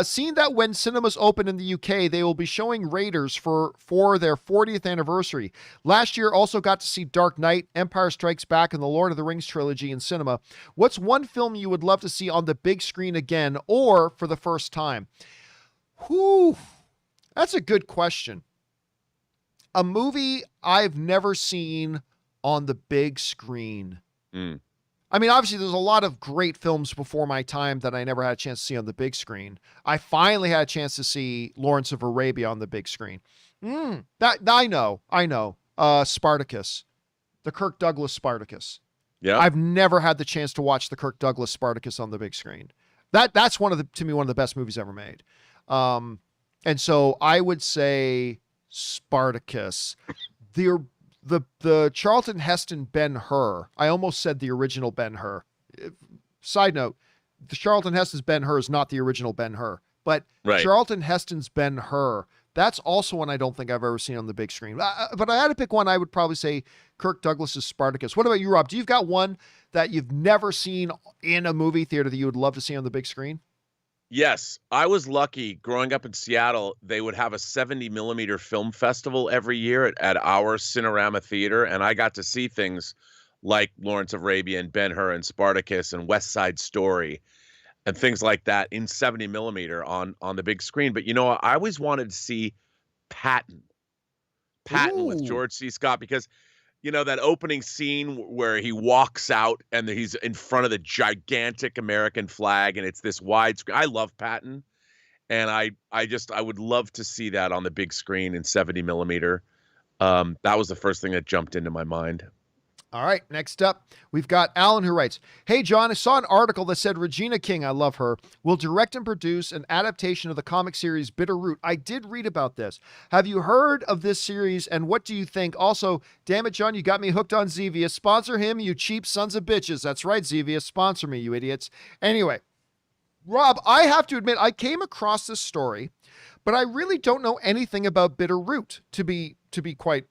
seeing that when cinemas open in the UK, they will be showing Raiders for their 40th anniversary. Last year also got to see Dark Knight, Empire Strikes Back, and the Lord of the Rings trilogy in cinema. What's one film you would love to see on the big screen again or for the first time? Whew, that's a good question. A movie I've never seen on the big screen. I mean, obviously, there's a lot of great films before my time that I never had a chance to see on the big screen. I finally had a chance to see Lawrence of Arabia on the big screen. That I know. Spartacus, the Kirk Douglas Spartacus. Yeah, I've never had the chance to watch the Kirk Douglas Spartacus on the big screen. That's to me one of the best movies ever made. And so I would say Spartacus. The Charlton Heston Ben-Hur. I almost said the original Ben-Hur. Side note, the Charlton Heston's Ben-Hur is not the original Ben-Hur, but right. Charlton Heston's Ben-Hur, that's also one I don't think I've ever seen on the big screen. But I had to pick one, I would probably say Kirk Douglas's Spartacus. What about you, Rob? Do you've got one that you've never seen in a movie theater that you would love to see on the big screen? Yes, I was lucky growing up in Seattle. They would have a 70 millimeter film festival every year at our Cinerama Theater. And I got to see things like Lawrence of Arabia and Ben-Hur and Spartacus and West Side Story and things like that in 70 millimeter on the big screen. But, I always wanted to see Patton with George C. Scott, because that opening scene where he walks out and he's in front of the gigantic American flag and it's this widescreen. I love Patton, and I would love to see that on the big screen in 70 millimeter. That was the first thing that jumped into my mind. All right, next up, we've got Alan who writes, "Hey, John, I saw an article that said Regina King, I love her, will direct and produce an adaptation of the comic series Bitter Root. I did read about this. Have you heard of this series, and what do you think? Also, damn it, John, you got me hooked on Xevious. Sponsor him, you cheap sons of bitches." That's right, Xevious, sponsor me, you idiots. Anyway, Rob, I have to admit, I came across this story, but I really don't know anything about Bitter Root, to be quite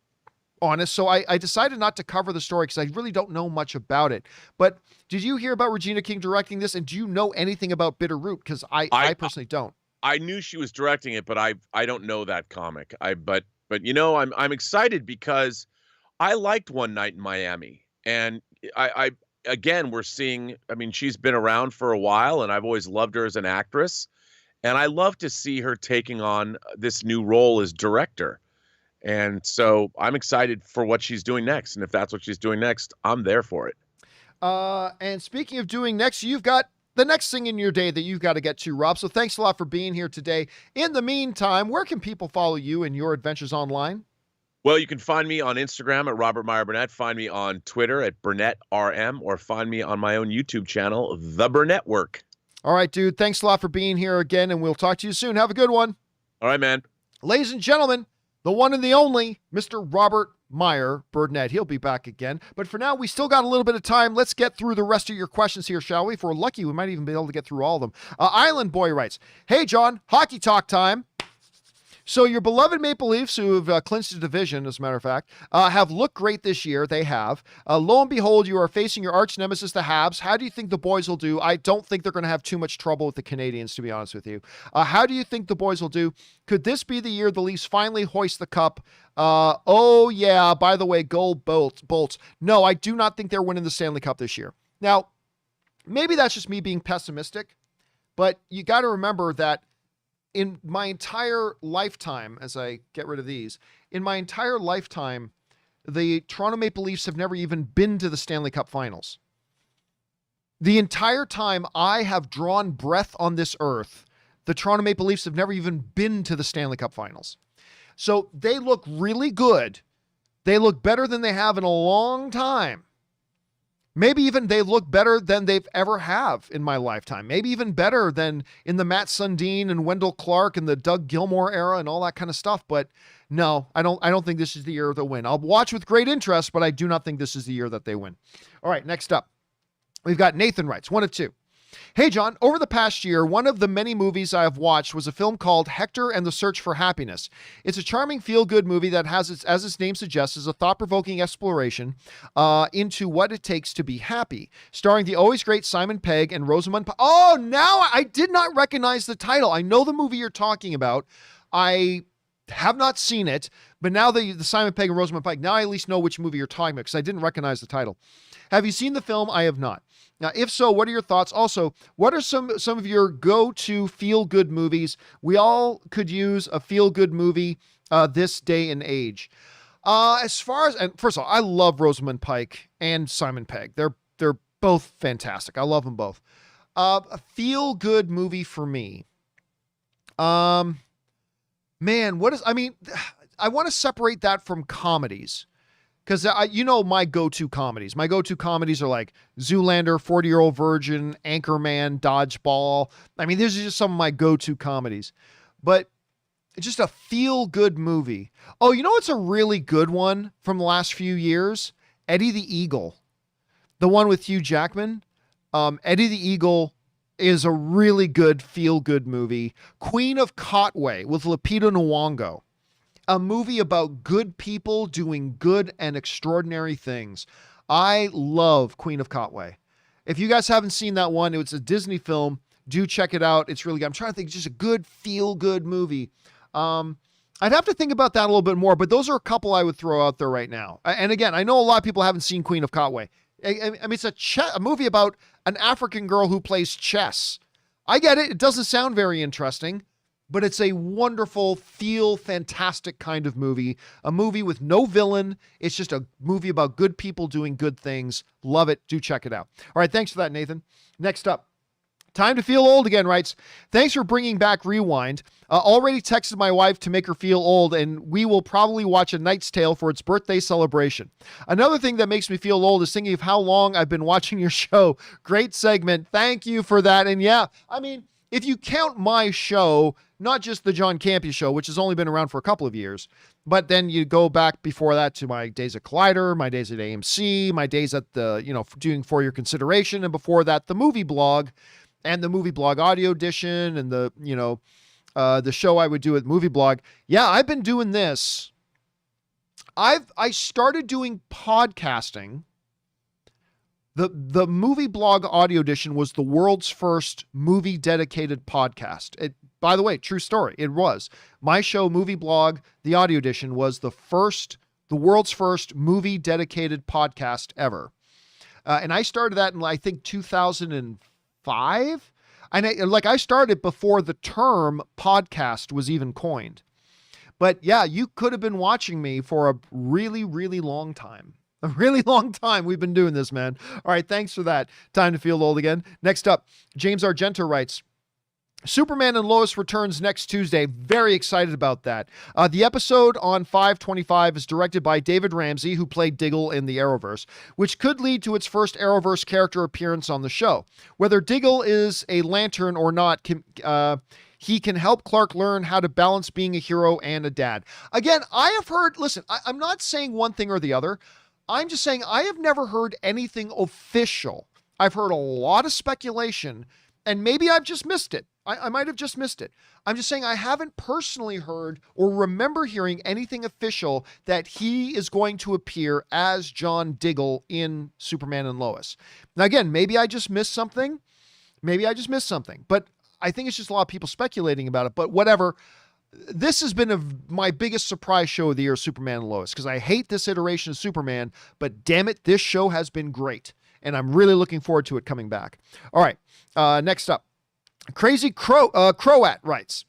honest. So I decided not to cover the story because I really don't know much about it. But did you hear about Regina King directing this? And do you know anything about Bitter Root? Because I personally don't. I knew she was directing it, but I don't know that comic. But I'm excited because I liked One Night in Miami. And I again, we're seeing, she's been around for a while and I've always loved her as an actress. And I love to see her taking on this new role as director. And so I'm excited for what she's doing next. And if that's what she's doing next, I'm there for it. And speaking of doing next, you've got the next thing in your day that you've got to get to, Rob. So thanks a lot for being here today. In the meantime, where can people follow you and your adventures online? Well, you can find me on Instagram at Robert Meyer Burnett, find me on Twitter at BurnettRM, or find me on my own YouTube channel, The Burnett Work. All right, dude. Thanks a lot for being here again, and we'll talk to you soon. Have a good one. All right, man. Ladies and gentlemen, the one and the only Mr. Robert Meyer Burnett. He'll be back again. But for now, we still got a little bit of time. Let's get through the rest of your questions here, shall we? If we're lucky, we might even be able to get through all of them. Island Boy writes, "Hey, John, hockey talk time. So your beloved Maple Leafs, who have clinched the division, as a matter of fact, have looked great this year. They have. Lo and behold, you are facing your arch nemesis, the Habs. How do you think the boys will do? I don't think they're going to have too much trouble with the Canadians, to be honest with you. How do you think the boys will do? Could this be the year the Leafs finally hoist the cup? Oh, yeah, by the way, go Bolts. No, I do not think they're winning the Stanley Cup this year. Now, maybe that's just me being pessimistic, but you got to remember that in my entire lifetime, as I get rid of these, in my entire lifetime, the Toronto Maple Leafs have never even been to the Stanley Cup Finals. The entire time I have drawn breath on this earth, the Toronto Maple Leafs have never even been to the Stanley Cup Finals. So they look really good. They look better than they have in a long time. Maybe even they look better than they've ever have in my lifetime. Maybe even better than in the Matt Sundin and Wendell Clark and the Doug Gilmour era and all that kind of stuff. But no, I don't think this is the year they'll win. I'll watch with great interest, but I do not think this is the year that they win. All right, next up, we've got Nathan writes, one of two. Hey, John, over the past year, one of the many movies I have watched was a film called Hector and the Search for Happiness. It's a charming feel-good movie that has, as its name suggests, is a thought-provoking exploration into what it takes to be happy, starring the always great Simon Pegg and Rosamund Pike. Oh, now I did not recognize the title. I know the movie you're talking about. I have not seen it, but now the Simon Pegg and Rosamund Pike, now I at least know which movie you're talking about because I didn't recognize the title. Have you seen the film? I have not. Now, if so, what are your thoughts? Also, what are some of your go-to feel-good movies? We all could use a feel-good movie this day and age. As far as, and first of all, I love Rosamund Pike and Simon Pegg. They're both fantastic. I love them both. A feel-good movie for me. Man, I want to separate that from comedies. Because my go-to comedies. My go-to comedies are like Zoolander, 40-Year-Old Virgin, Anchorman, Dodgeball. I mean, these are just some of my go-to comedies. But it's just a feel-good movie. Oh, you know what's a really good one from the last few years? Eddie the Eagle. The one with Hugh Jackman. Eddie the Eagle is a really good feel-good movie. Queen of Katwe with Lupita Nyong'o. A movie about good people doing good and extraordinary things. I love Queen of Katwe. If you guys haven't seen that one, it's a Disney film. Do check it out. It's really good. I'm trying to think, just a good feel-good movie. I'd have to think about that a little bit more, but those are a couple I would throw out there right now. And again, I know a lot of people haven't seen Queen of Katwe. I mean, it's a movie about an African girl who plays chess. I get it. It doesn't sound very interesting, but it's a wonderful, fantastic kind of movie. A movie with no villain. It's just a movie about good people doing good things. Love it. Do check it out. All right. Thanks for that, Nathan. Next up. Time to Feel Old Again writes, thanks for bringing back Rewind. Already texted my wife to make her feel old, and we will probably watch A Knight's Tale for its birthday celebration. Another thing that makes me feel old is thinking of how long I've been watching your show. Great segment. Thank you for that. And yeah, I mean, if you count my show, not just the John Campea Show, which has only been around for a couple of years, but then you go back before that to my days at Collider, my days at AMC, my days at the, doing For Your Consideration, and before that, the movie blog and the movie blog audio edition and the show I would do at movie blog. Yeah, I've been doing this. I started doing podcasting. The movie blog audio edition was the world's first movie dedicated podcast. By the way, true story. It was. My show, Movie Blog, the audio edition, was the world's first movie dedicated podcast ever. And I started that in, I think, 2005. And I started before the term podcast was even coined. But yeah, you could have been watching me for a really, really long time. A really long time we've been doing this, man. All right, thanks for that. Time to Feel Old Again. Next up, James Argento writes, Superman and Lois returns next Tuesday. Very excited about that. The episode on 5/25 is directed by David Ramsey, who played Diggle in the Arrowverse, which could lead to its first Arrowverse character appearance on the show. Whether Diggle is a lantern or not, he can help Clark learn how to balance being a hero and a dad. Again, I have heard, listen, I'm not saying one thing or the other. I'm just saying I have never heard anything official. I've heard a lot of speculation, and maybe I've just missed it. I might have just missed it. I'm just saying I haven't personally heard or remember hearing anything official that he is going to appear as John Diggle in Superman and Lois. Now, again, maybe I just missed something. But I think it's just a lot of people speculating about it. But whatever. This has been my biggest surprise show of the year, Superman and Lois, because I hate this iteration of Superman, but damn it, this show has been great. And I'm really looking forward to it coming back. All right, next up. Crazy Croat writes,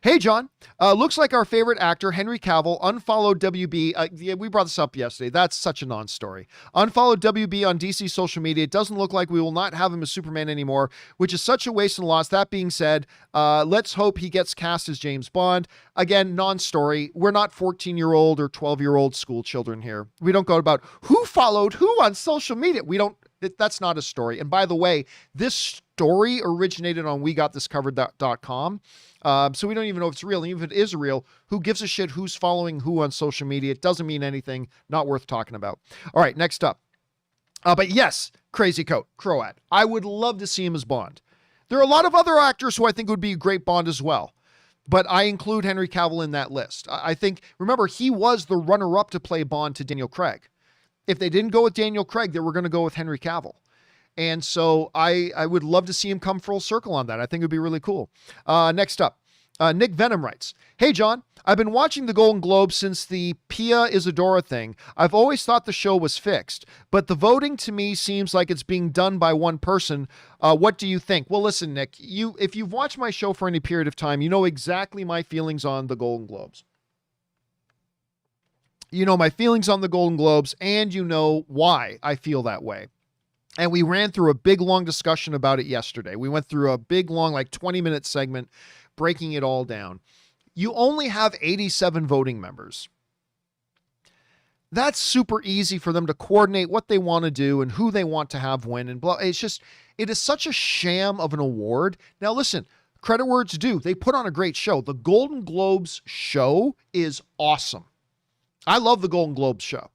hey, John, looks like our favorite actor, Henry Cavill, unfollowed WB. Yeah, we brought this up yesterday. That's such a non-story. Unfollowed WB on DC social media. It doesn't look like we will not have him as Superman anymore, which is such a waste and loss. That being said, let's hope he gets cast as James Bond. Again, non-story. We're not 14-year-old or 12-year-old school children here. We don't go about who followed who on social media. That's not a story. And by the way, this story originated on WeGotThisCovered.com. So we don't even know if it's real. And even if it is real, who gives a shit who's following who on social media? It doesn't mean anything. Not worth talking about. All right, next up. But yes, Crazy Coat, Croat. I would love to see him as Bond. There are a lot of other actors who I think would be a great Bond as well. But I include Henry Cavill in that list. I think, remember, he was the runner-up to play Bond to Daniel Craig. If they didn't go with Daniel Craig, they were going to go with Henry Cavill. And so I would love to see him come full circle on that. I think it would be really cool. Next up, Nick Venom writes, "Hey, John, I've been watching the Golden Globes since the Pia Isadora thing. I've always thought the show was fixed, but the voting to me seems like it's being done by one person. What do you think?" Well, listen, Nick, if you've watched my show for any period of time, you know exactly my feelings on the Golden Globes. You know my feelings on the Golden Globes, and you know why I feel that way. And we ran through a big, long discussion about it yesterday. We went through a big, long, 20-minute segment, breaking it all down. You only have 87 voting members. That's super easy for them to coordinate what they want to do and who they want to have win. And blah. It is such a sham of an award. Now, listen, credit where it's due. They put on a great show. The Golden Globes show is awesome. I love the Golden Globes show.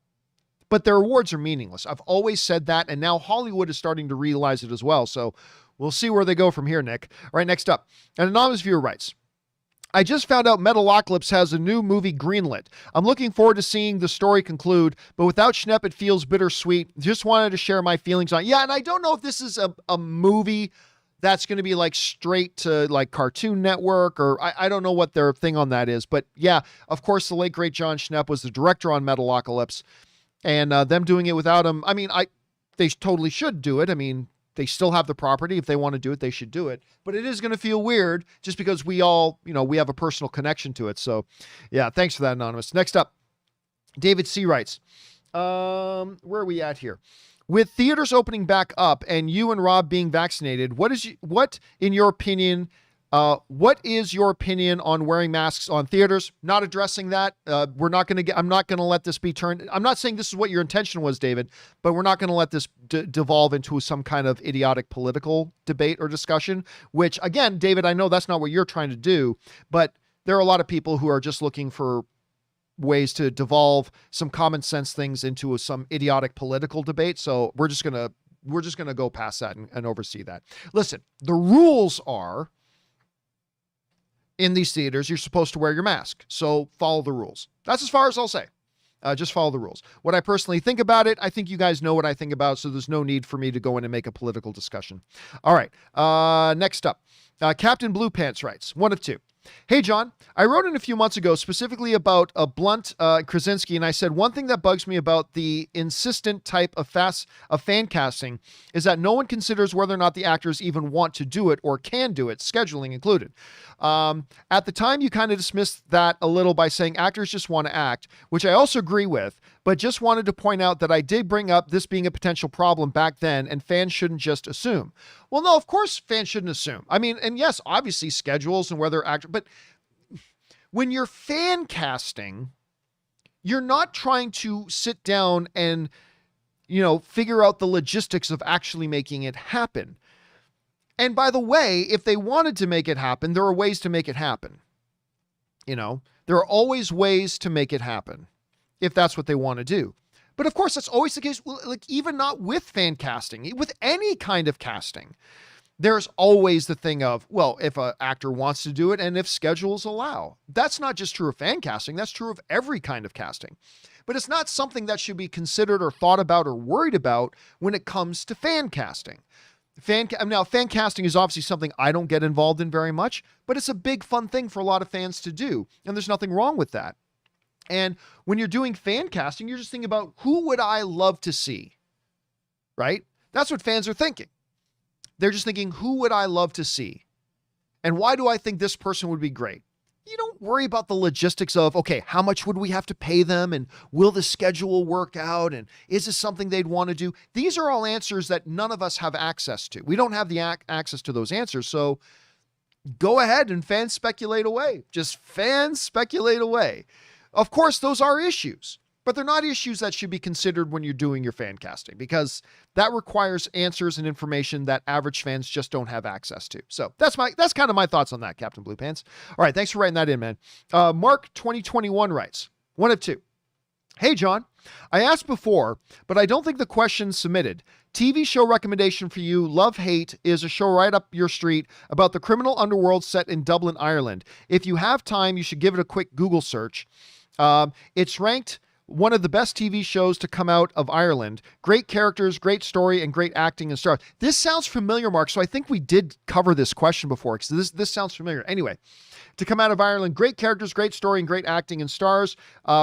But their awards are meaningless. I've always said that, and now Hollywood is starting to realize it as well. So we'll see where they go from here, Nick. All right, next up. An anonymous viewer writes, "I just found out Metalocalypse has a new movie greenlit. I'm looking forward to seeing the story conclude, but without Schnepp, it feels bittersweet. Just wanted to share my feelings on it." Yeah, and I don't know if this is a movie that's going to be straight to Cartoon Network, or I don't know what their thing on that is. But yeah, of course, the late, great John Schnepp was the director on Metalocalypse. And them doing it without him, they totally should do it. They still have the property. If they want to do it, they should do it. But it is going to feel weird just because we all, we have a personal connection to it. So, yeah, thanks for that, Anonymous. Next up, David C. writes, where are we at here? "With theaters opening back up and you and Rob being vaccinated, what is your opinion on wearing masks on theaters?" Not addressing that. I'm not going to let this be turned. I'm not saying this is what your intention was, David, but we're not going to let this devolve into some kind of idiotic political debate or discussion, which again, David, I know that's not what you're trying to do, but there are a lot of people who are just looking for ways to devolve some common sense things into some idiotic political debate. So we're just going to go past that and oversee that. Listen, the rules are, in these theaters, you're supposed to wear your mask. So follow the rules. That's as far as I'll say. Just follow the rules. What I personally think about it, I think you guys know what I think about, so there's no need for me to go in and make a political discussion. All right. Next up, Captain Blue Pants writes, one of two. "Hey, John, I wrote in a few months ago specifically about Blunt Krasinski, and I said one thing that bugs me about the insistent type of fan casting is that no one considers whether or not the actors even want to do it or can do it, scheduling included. At the time, you kind of dismissed that a little by saying actors just want to act, which I also agree with, but just wanted to point out that I did bring up this being a potential problem back then, and fans shouldn't just assume." Well, no, of course fans shouldn't assume. And yes, obviously schedules and whether actors, but when you're fan casting, you're not trying to sit down and, figure out the logistics of actually making it happen. And by the way, if they wanted to make it happen, there are ways to make it happen. There are always ways to make it happen if that's what they want to do. But of course, that's always the case, even not with fan casting, with any kind of casting. There's always the thing of, well, if an actor wants to do it and if schedules allow. That's not just true of fan casting. That's true of every kind of casting. But it's not something that should be considered or thought about or worried about when it comes to fan casting. Now, fan casting is obviously something I don't get involved in very much, but it's a big fun thing for a lot of fans to do. And there's nothing wrong with that. And when you're doing fan casting, you're just thinking about who would I love to see, right? That's what fans are thinking. They're just thinking, who would I love to see? And why do I think this person would be great? You don't worry about the logistics of, okay, how much would we have to pay them? And will the schedule work out? And is this something they'd want to do? These are all answers that none of us have access to. We don't have the access to those answers. So go ahead and fan speculate away. Just fan speculate away. Of course, those are issues, but they're not issues that should be considered when you're doing your fan casting, because that requires answers and information that average fans just don't have access to. So that's kind of my thoughts on that, Captain Blue Pants. All right. Thanks for writing that in, man. Mark 2021 writes, one of two. "Hey, John, I asked before, but I don't think the question submitted. TV show recommendation for you, Love Hate, is a show right up your street about the criminal underworld set in Dublin, Ireland. If you have time, you should give it a quick Google search. It's ranked one of the best TV shows to come out of Ireland. Great characters, great story, and great acting and stars. This sounds familiar, Mark, so I think we did cover this question before, because this sounds familiar. Anyway, to come out of Ireland, great characters, great story, and great acting and stars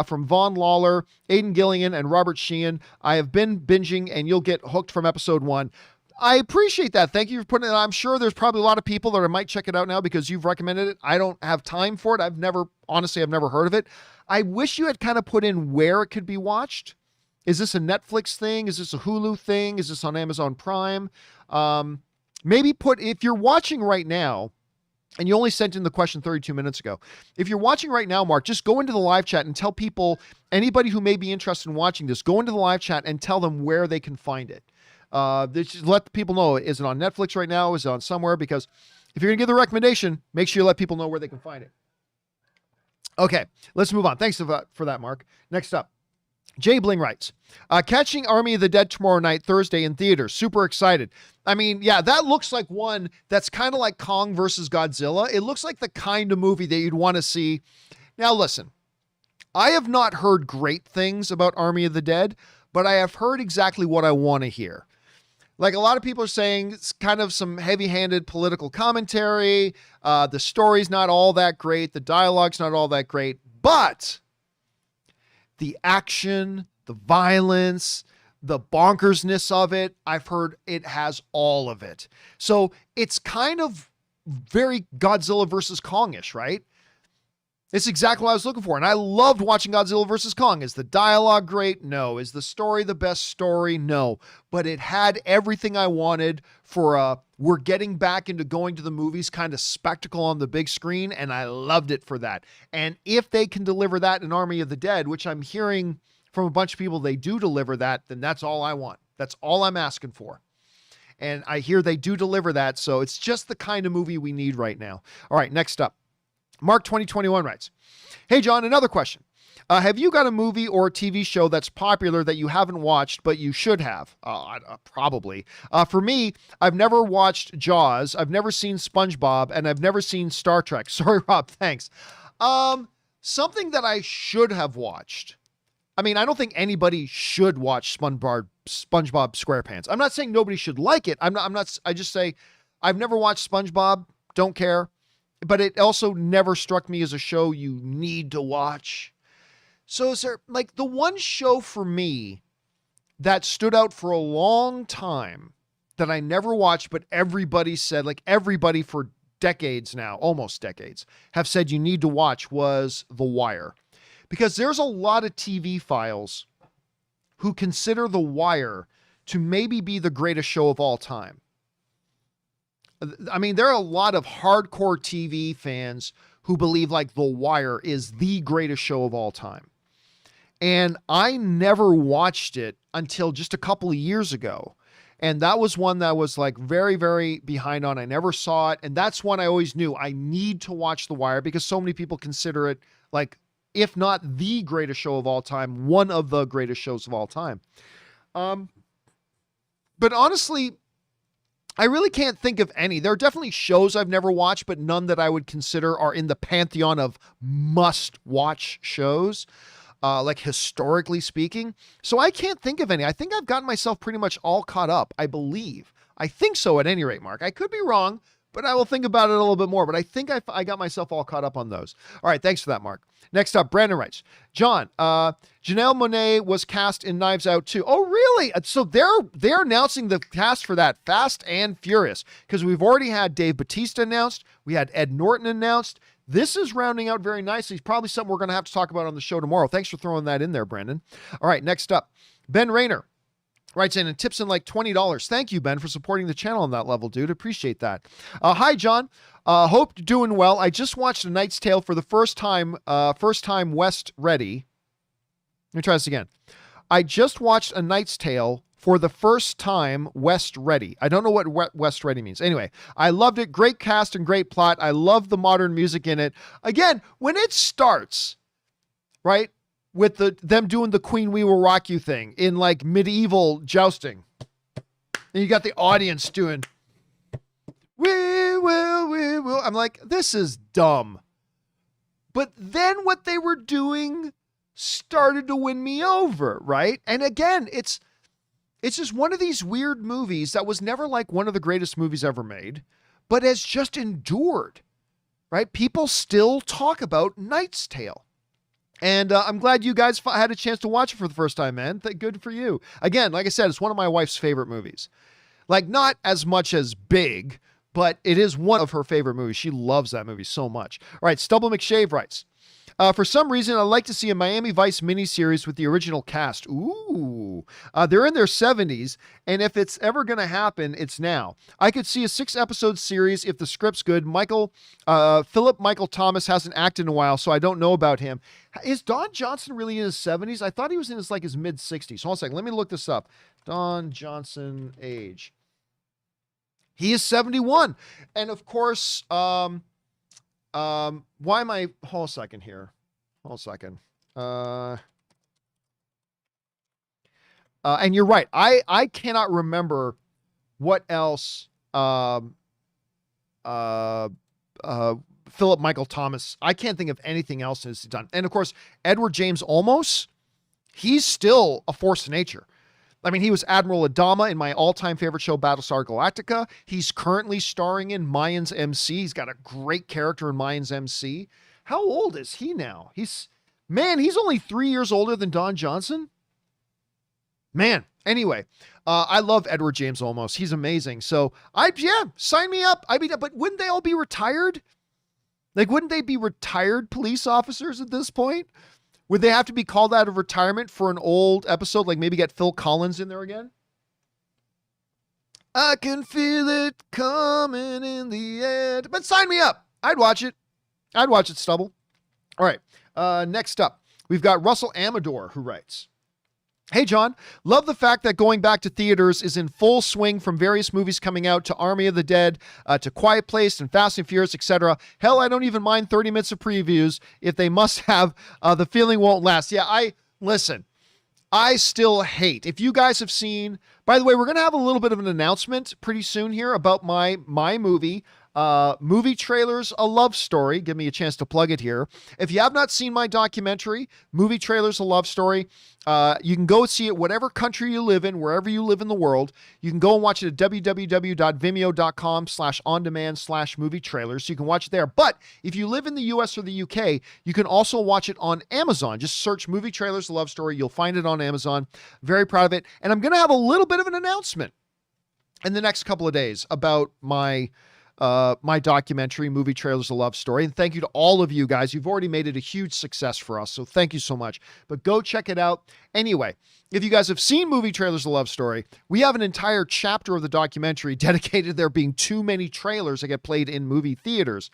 from Vaughn Lawler, Aidan Gilligan, and Robert Sheehan. I have been binging, and you'll get hooked from episode 1. I appreciate that. Thank you for putting it. I'm sure there's probably a lot of people that might check it out now because you've recommended it. I don't have time for it. I've never heard of it. I wish you had kind of put in where it could be watched. Is this a Netflix thing? Is this a Hulu thing? Is this on Amazon Prime? Maybe if you're watching right now, and you only sent in the question 32 minutes ago. If you're watching right now, Mark, just go into the live chat and tell people, anybody who may be interested in watching this, go into the live chat and tell them where they can find it. Just let people know, is it on Netflix right now? Is it on somewhere? Because if you're going to give the recommendation, make sure you let people know where they can find it. Okay, let's move on. Thanks for that, Mark. Next up, Jay Bling writes, catching Army of the Dead tomorrow night, Thursday in theaters. Super excited. I mean, yeah, that looks like one that's kind of like Kong versus Godzilla. It looks like the kind of movie that you'd want to see. Now, listen, I have not heard great things about Army of the Dead, but I have heard exactly what I want to hear. Like a lot of people are saying, it's kind of some heavy-handed political commentary. The story's not all that great. The dialogue's not all that great. But the action, the violence, the bonkersness of it, I've heard it has all of it. So it's kind of very Godzilla versus Kong-ish, right? It's exactly what I was looking for. And I loved watching Godzilla versus Kong. Is the dialogue great? No. Is the story the best story? No. But it had everything I wanted for we're getting back into going to the movies kind of spectacle on the big screen. And I loved it for that. And if they can deliver that in Army of the Dead, which I'm hearing from a bunch of people, they do deliver that, then that's all I want. That's all I'm asking for. And I hear they do deliver that. So it's just the kind of movie we need right now. All right, next up. Mark 2021 writes, hey, John, another question. Have you got a movie or a TV show that's popular that you haven't watched, but you should have? Probably. For me, I've never watched Jaws. I've never seen SpongeBob, and I've never seen Star Trek. Sorry, Rob. Thanks. Something that I should have watched. I mean, I don't think anybody should watch SpongeBob SquarePants. I'm not saying nobody should like it. I just say I've never watched SpongeBob. Don't care. But it also never struck me as a show you need to watch. So is there like the one show for me that stood out for a long time that I never watched, but everybody said, like everybody for decades now, almost decades, have said you need to watch was The Wire. Because there's a lot of TV files who consider The Wire to maybe be the greatest show of all time. I mean, there are a lot of hardcore TV fans who believe like The Wire is the greatest show of all time. And I never watched it until just a couple of years ago. And that was one that was like very, very behind on. I never saw it. And that's one I always knew I need to watch The Wire because so many people consider it like, if not the greatest show of all time, one of the greatest shows of all time. But honestly, I really can't think of any. There are definitely shows I've never watched, but none that I would consider are in the pantheon of must-watch shows, like historically speaking. So I can't think of any. I think I've gotten myself pretty much all caught up, I believe. I think so at any rate, Mark. I could be wrong, but I will think about it a little bit more. But I think I got myself all caught up on those. All right, thanks for that, Mark. Next up, Brandon writes, John, Janelle Monáe was cast in Knives Out too. Oh, really? So they're announcing the cast for that fast and furious because we've already had Dave Bautista announced. We had Ed Norton announced. This is rounding out very nicely. It's probably something we're going to have to talk about on the show tomorrow. Thanks for throwing that in there, Brandon. All right, next up, Ben Rayner writes in and tips in like $20. Thank you, Ben, for supporting the channel on that level, dude. Appreciate that. Hi, John. Hope you're doing well. I just watched A Knight's Tale for the first time West Ready. Let me try this again. I just watched A Knight's Tale for the first time West Ready. I don't know what West Ready means. Anyway, I loved it. Great cast and great plot. I love the modern music in it. Again, when it starts, right? with them doing the Queen We Will Rock You thing in like medieval jousting. And you got the audience doing, we will. I'm like, this is dumb. But then what they were doing started to win me over, right? And again, it's just one of these weird movies that was never like one of the greatest movies ever made, but has just endured, right? People still talk about Knight's Tale. And I'm glad you guys had a chance to watch it for the first time, man. Good for you. Again, like I said, it's one of my wife's favorite movies. Like, not as much as Big, but it is one of her favorite movies. She loves that movie so much. All right, Stubble McShave writes, for some reason, I'd like to see a Miami Vice miniseries with the original cast. Ooh. They're in their 70s, and if it's ever going to happen, it's now. I could see a 6-episode series if the script's good. Philip Michael Thomas hasn't acted in a while, so I don't know about him. Is Don Johnson really in his 70s? I thought he was in his mid-60s. Hold on a second. Let me look this up. Don Johnson age. He is 71. And of course, why am I, hold a second here. Hold a second. And you're right. I cannot remember what else, Philip Michael Thomas. I can't think of anything else he's done. And of course, Edward James Olmos, he's still a force of nature. I mean, he was Admiral Adama in my all-time favorite show, Battlestar Galactica. He's currently starring in Mayans MC. He's got a great character in Mayans MC. How old is he now? He's only 3 years older than Don Johnson. Man, anyway, I love Edward James Olmos. He's amazing. So, sign me up. But wouldn't they all be retired? Like, wouldn't they be retired police officers at this point? Would they have to be called out of retirement for an old episode, like maybe get Phil Collins in there again? I can feel it coming in the air. But sign me up. I'd watch it. Stubble. All right. Next up, we've got Russell Amador, who writes, hey, John, love the fact that going back to theaters is in full swing, from various movies coming out to Army of the Dead, to Quiet Place and Fast and Furious, etc. Hell, I don't even mind 30 minutes of previews if they must have. The feeling won't last. Yeah, listen, I still hate. If you guys have seen, by the way, we're going to have a little bit of an announcement pretty soon here about my movie. Movie Trailers, A Love Story. Give me a chance to plug it here. If you have not seen my documentary, Movie Trailers, A Love Story, you can go see it whatever country you live in, wherever you live in the world. You can go and watch it at www.vimeo.com/on-demand/movie trailers. You can watch it there. But if you live in the US or the UK, you can also watch it on Amazon. Just search Movie Trailers, A Love Story. You'll find it on Amazon. Very proud of it. And I'm going to have a little bit of an announcement in the next couple of days about my documentary, Movie Trailers, A Love Story. And thank you to all of you guys. You've already made it a huge success for us. So thank you so much. But go check it out. Anyway, if you guys have seen Movie Trailers, A Love Story, we have an entire chapter of the documentary dedicated to there being too many trailers that get played in movie theaters.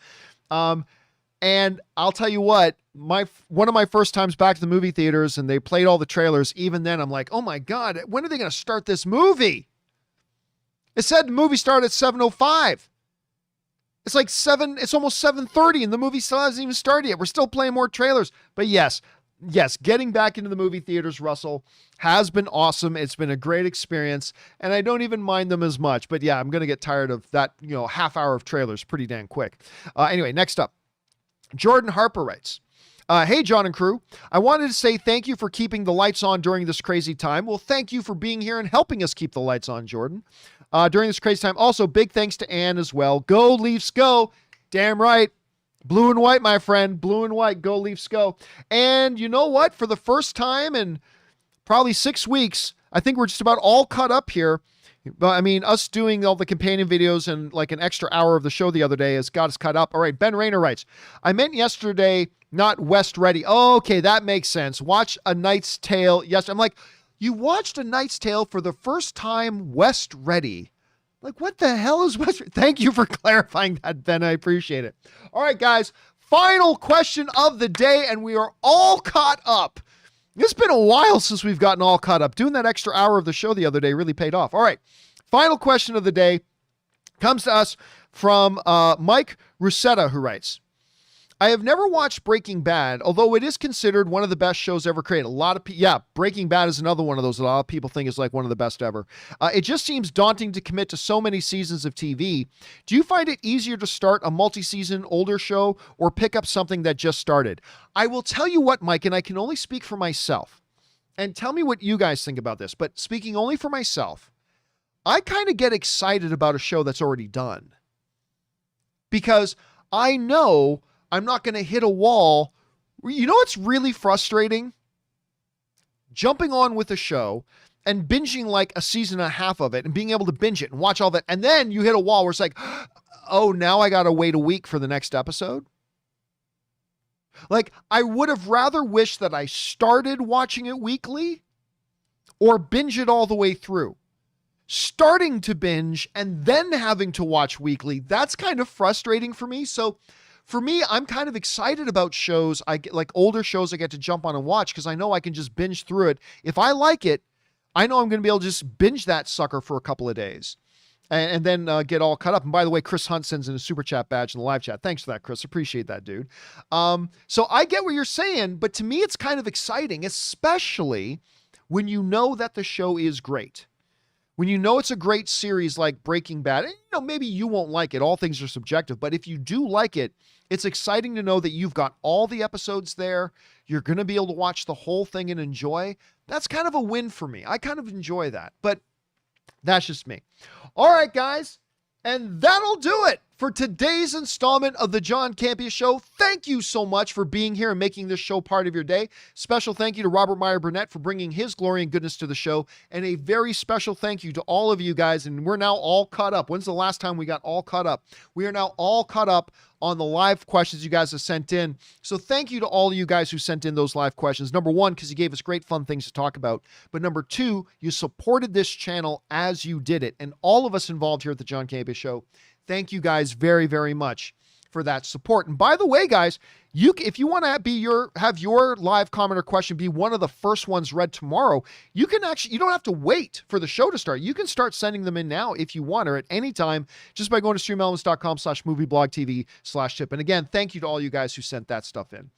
And I'll tell you what, one of my first times back to the movie theaters and they played all the trailers, even then I'm like, oh my God, when are they going to start this movie? It said the movie started at 7:05. It's like it's almost 7:30 and the movie still hasn't even started yet. We're still playing more trailers. But yes, getting back into the movie theaters, Russell, has been awesome. It's been a great experience and I don't even mind them as much. But yeah, I'm going to get tired of that, half hour of trailers pretty damn quick. Anyway, next up, Jordan Harper writes, hey, John and crew, I wanted to say thank you for keeping the lights on during this crazy time. Well, thank you for being here and helping us keep the lights on, Jordan. During this crazy time. Also, big thanks to Ann as well. Go Leafs, go. Damn right. Blue and white, my friend. Blue and white. Go Leafs, go. And you know what? For the first time in probably 6 weeks, I think we're just about all caught up here. But I mean, us doing all the companion videos and like an extra hour of the show the other day has got us caught up. All right, Ben Rayner writes, I meant yesterday, not West Ready. Oh, okay, that makes sense. Watch A Knight's Tale. Yes, I'm like, you watched A Knight's Tale for the first time, West Ready. Like, what the hell is West Ready? Thank you for clarifying that, Ben. I appreciate it. All right, guys, final question of the day, and we are all caught up. It's been a while since we've gotten all caught up. Doing that extra hour of the show the other day really paid off. All right. Final question of the day comes to us from Mike Rusetta, who writes, I have never watched Breaking Bad, although it is considered one of the best shows ever created. A lot of people, Breaking Bad is another one of those that a lot of people think is like one of the best ever. It just seems daunting to commit to so many seasons of TV. Do you find it easier to start a multi-season older show or pick up something that just started? I will tell you what, Mike, and I can only speak for myself. And tell me what you guys think about this, but speaking only for myself, I kind of get excited about a show that's already done. Because I know I'm not going to hit a wall. You know what's really frustrating? Jumping on with a show and binging like a season and a half of it and being able to binge it and watch all that. And then you hit a wall where it's like, oh, now I got to wait a week for the next episode. Like, I would have rather wished that I started watching it weekly or binge it all the way through. Starting to binge and then having to watch weekly, that's kind of frustrating for me. So for me, I'm kind of excited about shows. I get like older shows I get to jump on and watch because I know I can just binge through it. If I like it, I know I'm going to be able to just binge that sucker for a couple of days and then get all caught up. And by the way, Chris Hunt sends in a super chat badge in the live chat. Thanks for that, Chris. Appreciate that, dude. So I get what you're saying, but to me, it's kind of exciting, especially when you know that the show is great. When you know it's a great series like Breaking Bad, and, maybe you won't like it. All things are subjective. But if you do like it, it's exciting to know that you've got all the episodes there. You're going to be able to watch the whole thing and enjoy. That's kind of a win for me. I kind of enjoy that. But that's just me. All right, guys. And that'll do it for today's installment of the John Campea Show. Thank you so much for being here and making this show part of your day. Special thank you to Robert Meyer Burnett for bringing his glory and goodness to the show. And a very special thank you to all of you guys. And we're now all caught up. When's the last time we got all caught up? We are now all caught up on the live questions you guys have sent in. So thank you to all of you guys who sent in those live questions. Number one, because you gave us great fun things to talk about. But number two, you supported this channel as you did it. And all of us involved here at the John Campea Show, thank you guys very, very much for that support. And by the way, guys, if you want to have your live comment or question be one of the first ones read tomorrow, you don't have to wait for the show to start. You can start sending them in now if you want, or at any time, just by going to streamelements.com/movieblogtv/tip. And again, thank you to all you guys who sent that stuff in.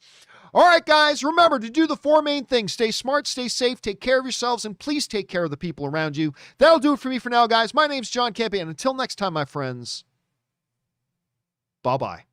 All right, guys, remember to do the four main things. Stay smart, stay safe, take care of yourselves, and please take care of the people around you. That'll do it for me for now, guys. My name's John Campea, and until next time, my friends, bye-bye.